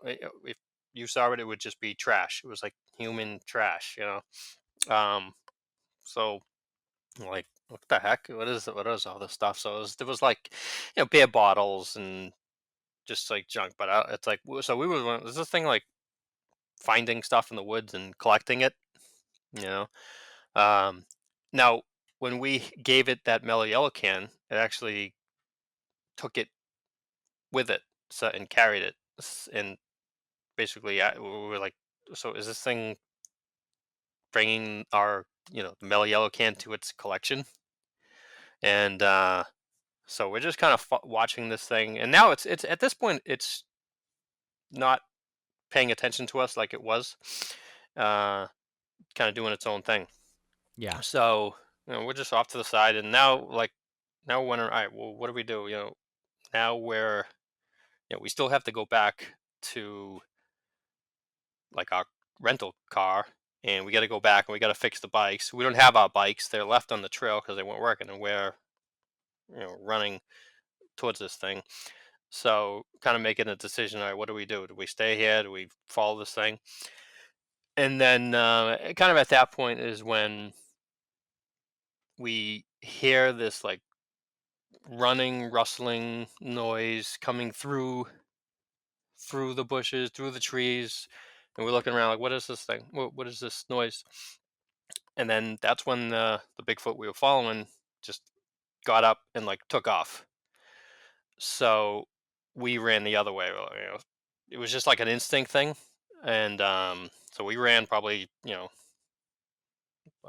S4: If you saw it, it would just be trash. It was like human trash, you know. So like, what the heck? What is all this stuff? So there was like, you know, beer bottles and just like junk. But it's like, so we were. Was this thing like finding stuff in the woods and collecting it? You know. Um, Now, when we gave it that mellow yellow can, it actually took it with it, so and carried it, and basically, we were like, "So is this thing bringing our, you know, the mellow yellow can to its collection?" And so we're just kind of watching this thing, and now it's at this point it's not paying attention to us like it was, uh, kind of doing its own thing.
S2: Yeah.
S4: So, you know, we're just off to the side, and now like now we're wondering, all right, well, what do we do? You know, now we're, you know, we still have to go back to like our rental car, and we got to go back and we got to fix the bikes. We don't have our bikes; they're left on the trail because they weren't working, and we're, you know, running towards this thing. So, kind of making a decision. All right, what do we do? Do we stay here? Do we follow this thing? And then, kind of at that point is when we hear this like running, rustling noise coming through the bushes, through the trees, and we're looking around like, what is this thing? What is this noise? And then that's when the Bigfoot we were following just got up and like took off. So we ran the other way. You know, it was just like an instinct thing, and so we ran probably, you know,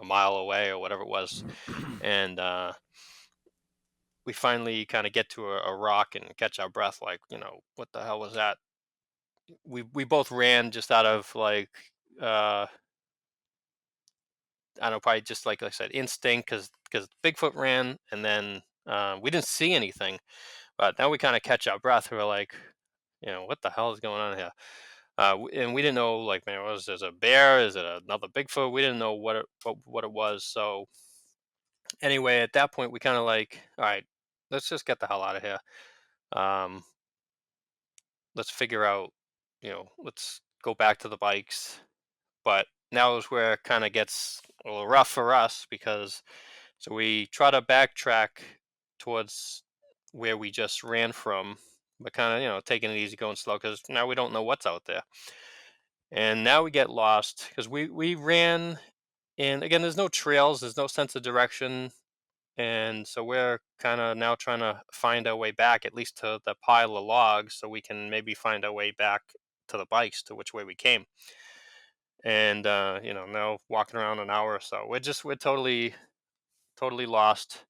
S4: a mile away or whatever it was, and we finally kind of get to a rock and catch our breath. Like, you know, what the hell was that? We both ran just out of like uh I don't know, probably just like I said, instinct, because Bigfoot ran, and then we didn't see anything. But now we kind of catch our breath. We're like, what the hell is going on here? And we didn't know, like, man, was this a bear? Is it another Bigfoot? We didn't know what it was. So anyway, at that point, we kind of like, all right, let's just get the hell out of here. Um, let's figure out, let's go back to the bikes. But now is where it kind of gets a little rough for us, because so we try to backtrack towards where we just ran from, but kind of, taking it easy, going slow, because now we don't know what's out there. And now we get lost because we ran, and again, there's no trails, there's no sense of direction. And so we're kind of now trying to find our way back, at least to the pile of logs, so we can maybe find our way back to the bikes, to which way we came. And now walking around an hour or so, we're totally lost.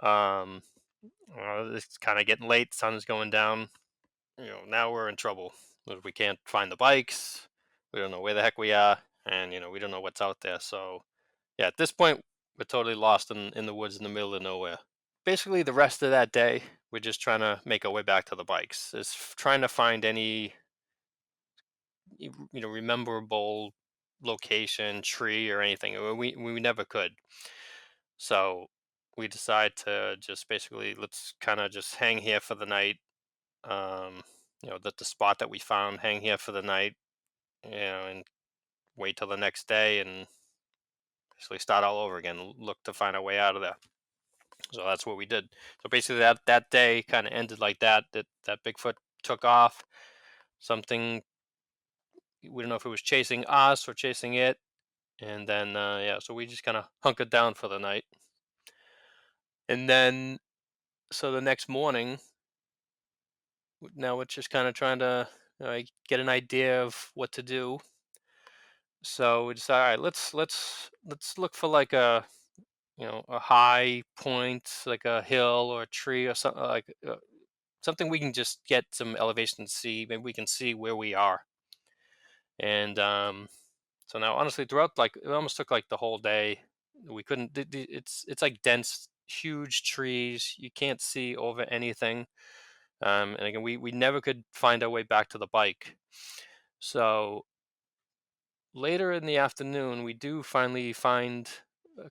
S4: um it's kind of getting late, sun's going down. Now we're in trouble. We can't find the bikes, we don't know where the heck we are, and we don't know what's out there. So yeah, at this point, we're totally lost in the woods in the middle of nowhere. Basically, the rest of that day, we're just trying to make our way back to the bikes, is trying to find any rememberable location, tree, or anything. We never could. So we decide to just basically, let's kind of just hang here for the night. That the spot that we found, hang here for the night, and wait till the next day, and basically start all over again, look to find our way out of there. So that's what we did. So basically, that day kind of ended like that. That Bigfoot took off. Something, we don't know if it was chasing us or chasing it, and then yeah, so we just kind of hunkered down for the night. And then, so the next morning, now we're just kind of trying to get an idea of what to do. So we decided, all right, let's look for like a high point, like a hill or a tree or something, like something we can just get some elevation to see. Maybe we can see where we are. And so now, honestly, throughout, like, it almost took like the whole day. We couldn't. It's like dense, huge trees. You can't see over anything. And again, we never could find our way back to the bike. So later in the afternoon, we do finally find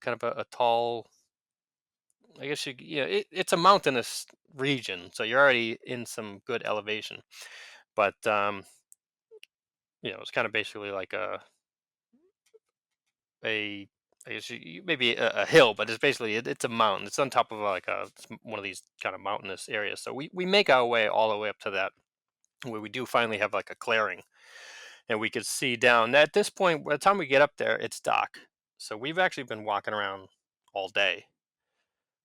S4: kind of a tall. I guess it's a mountainous region, so you're already in some good elevation. But it's kind of basically like a I guess maybe a hill, but it's basically it's a mountain. It's on top of like one of these kind of mountainous areas. So we make our way all the way up to that, where we do finally have like a clearing, and we could see down. At this point, by the time we get up there, it's dark. So we've actually been walking around all day.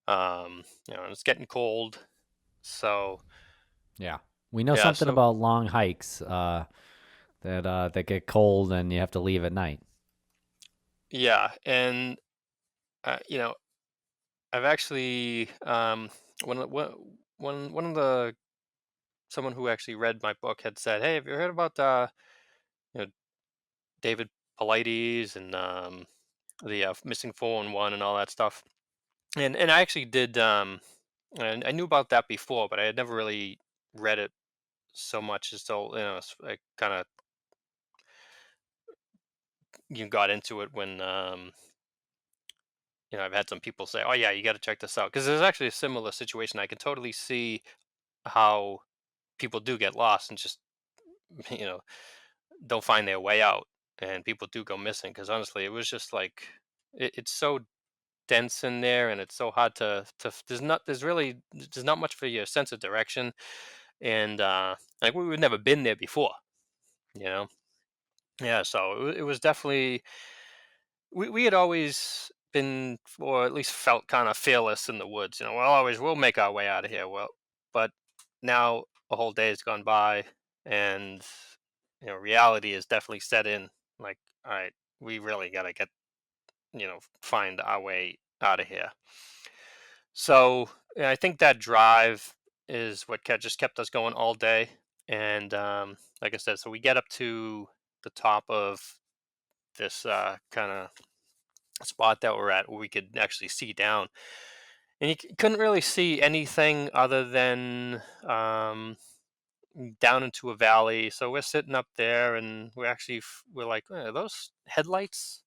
S4: And it's getting cold. So
S2: Yeah. We know
S4: yeah,
S2: something
S4: so
S2: about long hikes that get cold and you have to leave at night.
S4: yeah, and uh, you know, I've actually one of the someone who actually read my book had said, "Hey, have you heard about you know David Paulides and the missing 411 and all that stuff?" And I actually did, and I knew about that before, but I had never really read it so much as though, I kind of got into it when I've had some people say, "Oh yeah, you got to check this out," because there's actually a similar situation. I can totally see how people do get lost and just you know don't find their way out, and people do go missing. Because honestly, it was just like it's so dense in there, and it's so hard to there's not much for your sense of direction, and like we've never been there before, you know. Yeah, so it was definitely, we had always been, or at least felt, kind of fearless in the woods. We'll make our way out of here. Well, but now a whole day has gone by, and reality is definitely set in. Like, all right, we really got to find our way out of here. So yeah, I think that drive is what just kept us going all day. And like I said, so we get up to the top of this kind of spot that we're at where we could actually see down, and you couldn't really see anything other than down into a valley. So we're sitting up there, and we're like, "Are those headlights?"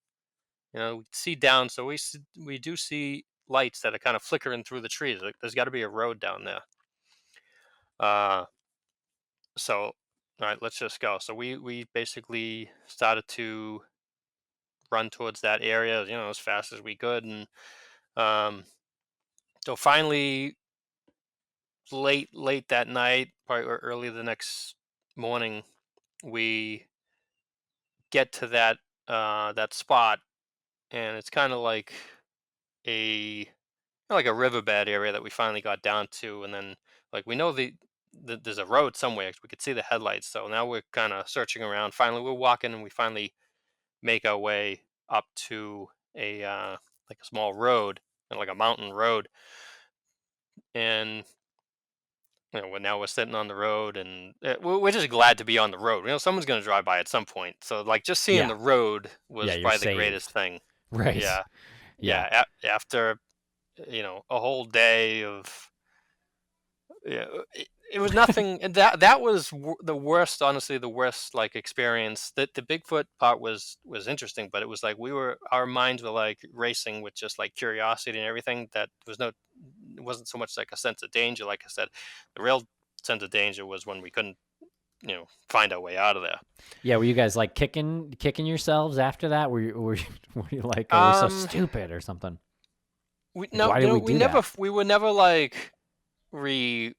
S4: We see down, so we do see lights that are kind of flickering through the trees. Like, there's got to be a road down there. Uh, so all right, let's just go. So we basically started to run towards that area, as fast as we could, and um, so finally, late that night, probably or early the next morning, we get to that spot, and it's kind of a like a riverbed area that we finally got down to, and then like we know there's a road somewhere 'cause we could see the headlights. So now we're kind of searching around. Finally, we're walking, and we finally make our way up to a like a small road, like a mountain road, and now we're sitting on the road, and we're just glad to be on the road. Someone's going to drive by at some point. So like just seeing
S2: Yeah.
S4: the road
S2: Yeah,
S4: was
S2: you're
S4: probably the greatest
S2: saved.
S4: thing.
S2: Right.
S4: Yeah,
S2: Yeah.
S4: yeah. After a whole day of yeah, it was nothing. And that was the worst. Honestly, the worst like experience. The Bigfoot part was interesting, but it was like our minds were like racing with just like curiosity and everything. That was no, it wasn't so much like a sense of danger. Like I said, the real sense of danger was when we couldn't find our way out of there.
S2: Yeah, were you guys like kicking yourselves after that? Were you like, oh, we're so
S4: Um,
S2: stupid or something?
S4: we
S2: Like,
S4: no,
S2: why did we do that?
S4: we were never like re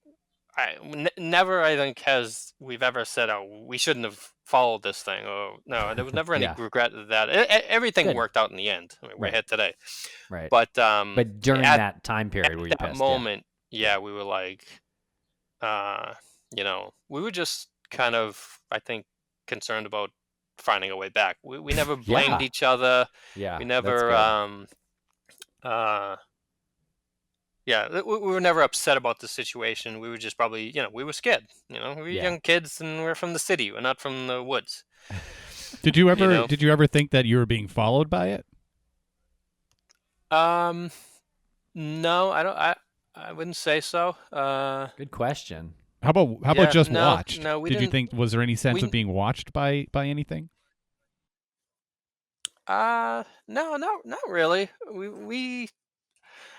S4: never, I think, has we've ever said, "Oh, we shouldn't have followed this thing." Oh, no, there was never any
S2: Yeah,
S4: regret of that. Everything
S2: good.
S4: worked out in the end. I mean, we're
S2: Right,
S4: here today.
S2: right.
S4: But
S2: But during
S4: at
S2: that time period, were you
S4: that
S2: pissed? Yeah,
S4: moment, yeah, we were like, we were just kind of, I think, concerned about finding a way back. We never blamed
S2: yeah,
S4: each other.
S2: yeah.
S4: We
S2: That's
S4: never,
S2: good.
S4: uh, yeah, we were never upset about the situation. We were just probably, we were scared. We were
S2: Yeah.
S4: young kids, and we're from the city. We're not from the woods.
S3: Did you
S4: You
S3: ever
S4: know.
S3: did you ever think that you were being followed by it?
S4: Um, no, I don't. I wouldn't say so.
S2: Good question.
S3: How about
S4: Yeah,
S3: just
S4: no,
S3: watched?
S4: no, we
S3: Did you
S4: didn't.
S3: think was there any sense of
S4: We,
S3: being watched by anything?
S4: no, not really.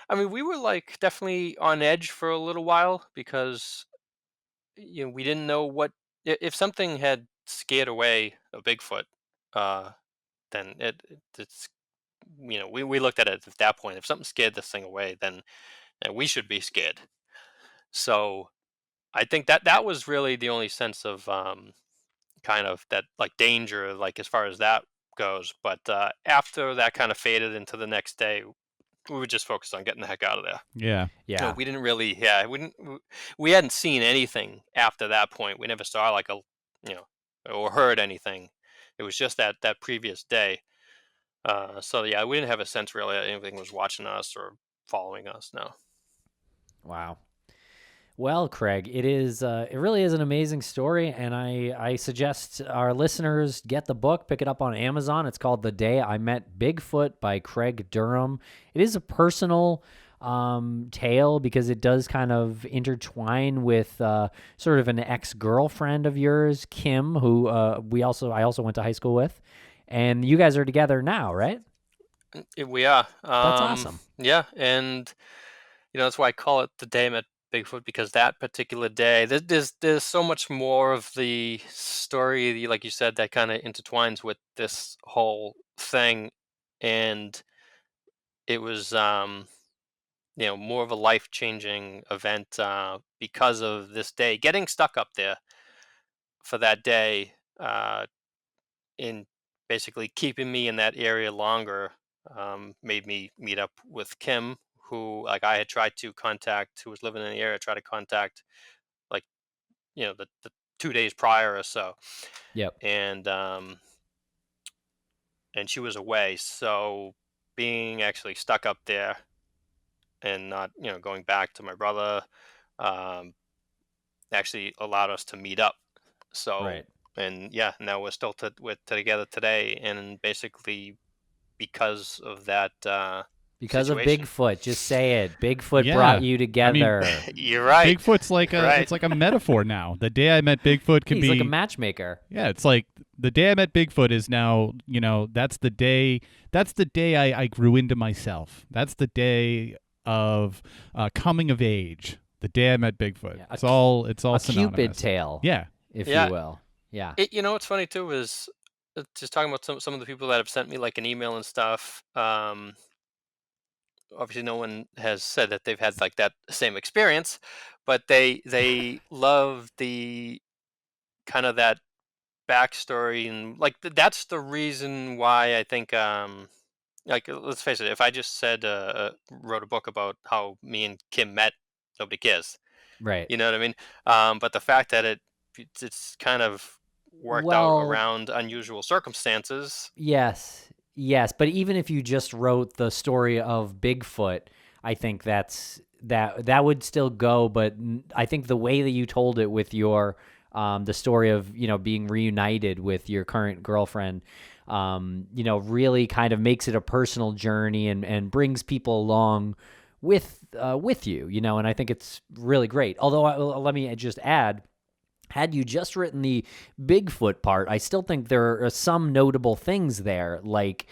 S4: I mean, we were like definitely on edge for a little while because we didn't know if something had scared away a Bigfoot. Uh, then it's we looked at it at that point. If something scared this thing away, then we should be scared. So I think that was really the only sense of kind of that like danger, like as far as that goes. But after that kind of faded into the next day, we were just focused on getting the heck out of there.
S3: Yeah.
S2: Yeah,
S4: We didn't really, yeah, we hadn't seen anything after that point. We never saw like you know, or heard anything. It was just that previous day. So yeah, we didn't have a sense really that anything was watching us or following us. No.
S2: wow. Well, Craig, it really is an amazing story, and I suggest our listeners get the book, pick it up on Amazon. It's called The Day I Met Bigfoot by Craig Durham. It is a personal tale because it does kind of intertwine with sort of an ex-girlfriend of yours, Kim, who I also went to high school with, and you guys are together now, right?
S4: We are.
S2: That's awesome.
S4: Yeah, and that's why I call it the day I met Bigfoot, because that particular day, there's so much more of the story, like you said, that kind of intertwines with this whole thing, and it was more of a life changing event because of this day. Getting stuck up there for that day, in basically keeping me in that area longer, made me meet up with Kim, who like I had tried to contact, who was living in the area, try to contact like the 2 days prior or so,
S2: Yep.
S4: and she was away. So being actually stuck up there and not going back to my brother, um, actually allowed us to meet up. So
S2: Right.
S4: and yeah, now we're still we're together today, and basically because of that
S2: Because
S4: situation.
S2: of Bigfoot. Just say it. Bigfoot
S3: Yeah.
S2: brought you together.
S4: You're right.
S3: Bigfoot's like
S4: Right.
S3: it's like a metaphor now. The day I met Bigfoot can
S2: He's
S3: be
S2: like a matchmaker.
S3: Yeah, it's like the day I met Bigfoot is now, that's the day I grew into myself. That's the day of coming of age. The day I met Bigfoot.
S2: Yeah,
S3: It's all
S2: A
S3: synonymous.
S2: Cupid tale,
S3: Yeah.
S2: if
S4: Yeah.
S2: you will. Yeah.
S4: What's funny too is just talking about some of the people that have sent me like an email and stuff. Obviously, no one has said that they've had like that same experience, but they love the kind of that backstory, and like that's the reason why I think like let's face it, if I just said wrote a book about how me and Kim met, nobody cares.
S2: Right.
S4: You know what I mean? But the fact that it's kind of worked out
S2: Well,
S4: around unusual circumstances.
S2: yes. Yes, but even if you just wrote the story of Bigfoot, I think that would still go, but I think the way that you told it with your the story of, being reunited with your current girlfriend, really kind of makes it a personal journey and brings people along with you, and I think it's really great. Although let me just add, had you just written the Bigfoot part, I still think there are some notable things there, like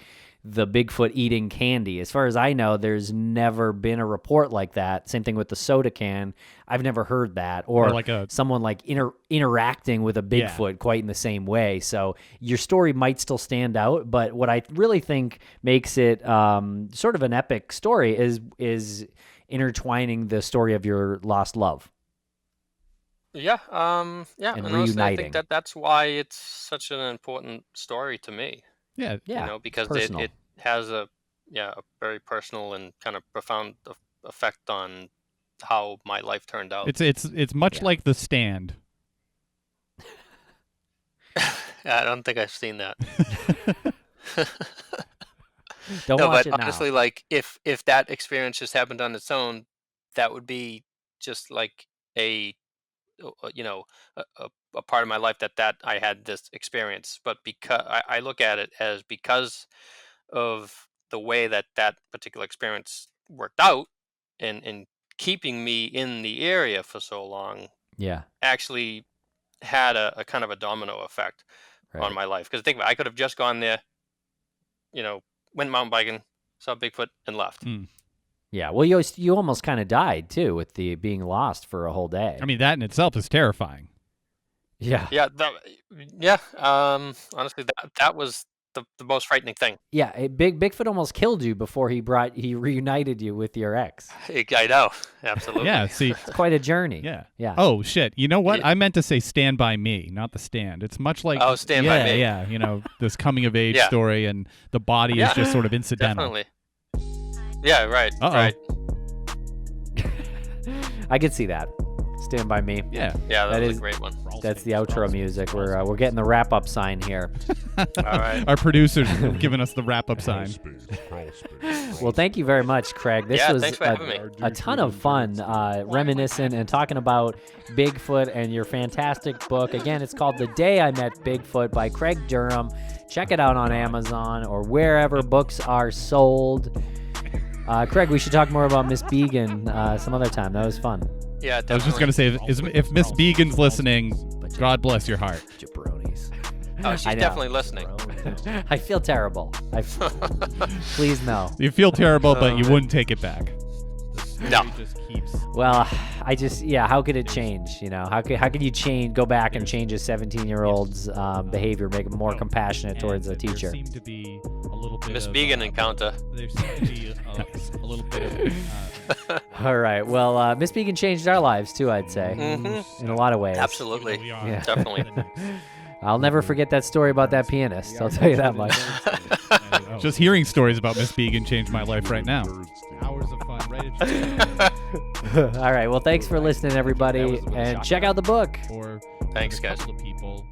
S2: the Bigfoot eating candy. As far as I know, there's never been a report like that. Same thing with the soda can. I've never heard that. Or
S3: like
S2: someone like interacting with a Bigfoot quite in the same way. So your story might still stand out, but what I really think makes it sort of an epic story is intertwining the story of your lost love.
S4: Yeah,
S2: And
S4: and honestly, I
S2: reuniting.
S4: think that's why it's such an important story to me.
S3: Yeah.
S2: Yeah,
S4: Because
S2: personal.
S4: it has a very personal and kind of profound effect on how my life turned out.
S3: It's much
S2: Yeah.
S3: like The Stand.
S4: I don't think I've seen that.
S2: Don't
S4: No,
S2: watch
S4: but
S2: it now.
S4: honestly, like if that experience just happened on its own, that would be just like a you know a part of my life that I had this experience. But because I look at it as because of the way that particular experience worked out, and keeping me in the area for so long,
S2: Yeah,
S4: actually had a kind of a domino effect on
S2: right.
S4: my life. Because think about it, I could have just gone there, went mountain biking, saw Bigfoot, and left.
S2: Yeah, well, you almost kind of died too with the being lost for a whole day.
S3: I mean, that in itself is terrifying.
S2: Yeah,
S4: Yeah, honestly, that was the most frightening thing.
S2: yeah. Bigfoot almost killed you before he reunited you with your ex.
S4: I know, absolutely.
S3: Yeah, see.
S2: It's quite a journey.
S3: Yeah.
S2: Yeah.
S3: Oh shit! You know what?
S4: Yeah.
S3: I meant to say "Stand by Me," not "The Stand." It's much like
S4: Stand by me.
S3: Yeah, this coming of age
S4: Yeah.
S3: story, and the body is
S4: Yeah,
S3: just sort of incidental.
S4: Definitely. Yeah, right.
S3: Uh-oh.
S4: Right.
S2: I could see that. Stand by Me.
S3: Yeah.
S4: Yeah,
S2: That
S4: was
S2: is-
S4: a great one.
S2: That's the outro music. We're getting the wrap up sign here.
S4: All right.
S3: Our producer's giving us the wrap-up sign.
S2: Well, thank you very much, Craig. This
S4: Yeah,
S2: was
S4: thanks for having me.
S2: a ton of fun, reminiscing and talking about Bigfoot and your fantastic book. Again, it's called The Day I Met Bigfoot by Craig Durham. Check it out on Amazon or wherever books are sold. Craig, we should talk more about Miss Began some other time. That was fun.
S4: Yeah, definitely.
S3: I was just gonna say, if Miss Began's listening, God bless your heart.
S2: Jabronis.
S4: Oh, she's
S2: I know.
S4: definitely listening.
S2: I feel terrible. Please no.
S3: You feel terrible, but you wouldn't take it back.
S4: No.
S3: Just keeps.
S2: Well, how could it change? How could you go back and change a 17-year-old's behavior, make him more compassionate towards a teacher?
S3: There seemed to be a little bit
S4: Miss
S3: of,
S4: Began encounter.
S3: There seemed to be a little bit of.
S2: All right. Well, Miss Began changed our lives too, I'd say,
S4: Mhm.
S2: in a lot of ways.
S4: Absolutely.
S3: We are.
S2: Yeah.
S4: Definitely.
S2: I'll never forget that story about that pianist. I'll tell you that much.
S3: Just hearing stories about Miss Began changed my life right now. Hours of fun, right?
S2: All right. Well, thanks for listening, everybody, and check out the book.
S3: For
S4: Thanks,
S3: a
S4: guys.
S3: couple of people